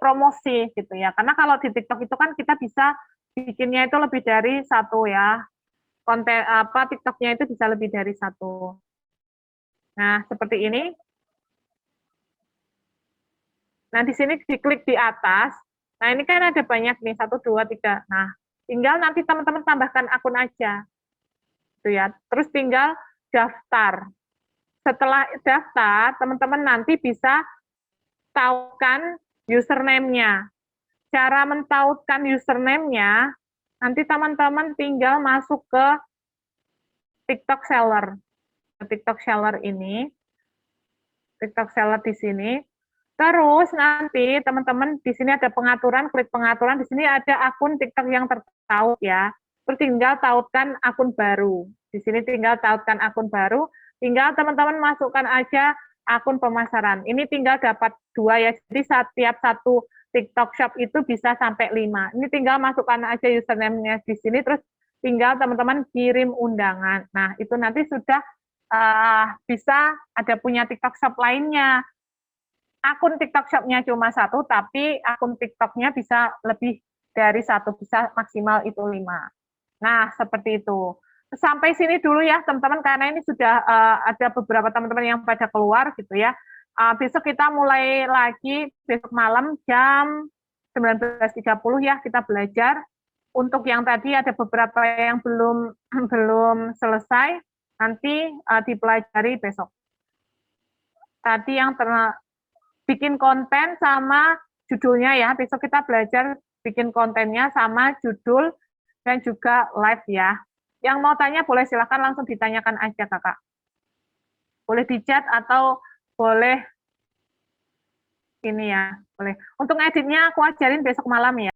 promosi gitu ya. Karena kalau di TikTok itu kan kita bisa bikinnya itu lebih dari satu ya. Konten TikToknya itu bisa lebih dari satu. Nah, seperti ini. Nah, di sini diklik di atas. Nah, ini kan ada banyak nih, 1, 2, 3. Nah, tinggal nanti teman-teman tambahkan akun aja. Gitu ya. Terus tinggal daftar. Setelah daftar, teman-teman nanti bisa tautkan username-nya. Cara mentautkan username-nya, nanti teman-teman tinggal masuk ke TikTok Seller. TikTok Seller ini, TikTok Seller di sini. Terus nanti teman-teman di sini ada pengaturan, klik pengaturan, di sini ada akun TikTok yang tertaut ya. Terus tinggal tautkan akun baru. Di sini tinggal tautkan akun baru, tinggal teman-teman masukkan aja akun pemasaran. Ini tinggal dapat 2 ya. Jadi setiap satu TikTok Shop itu bisa sampai 5. Ini tinggal masukkan aja username-nya di sini, terus tinggal teman-teman kirim undangan. Nah, itu nanti sudah bisa ada punya TikTok Shop lainnya. akun TikTok Shop-nya cuma 1, tapi akun TikTok-nya bisa lebih dari 1, bisa maksimal itu 5. Nah, seperti itu. Sampai sini dulu ya, teman-teman, karena ini sudah ada beberapa teman-teman yang pada keluar gitu ya. Besok kita mulai lagi, besok malam jam 19.30 ya, kita belajar. Untuk yang tadi ada beberapa yang belum belum selesai, nanti dipelajari besok. Tadi yang bikin konten sama judulnya ya. Besok kita belajar bikin kontennya sama judul dan juga live ya. Yang mau tanya boleh silahkan langsung ditanyakan aja kakak. Boleh di chat atau boleh ini ya, boleh. Untuk editnya aku ajarin besok malam ya.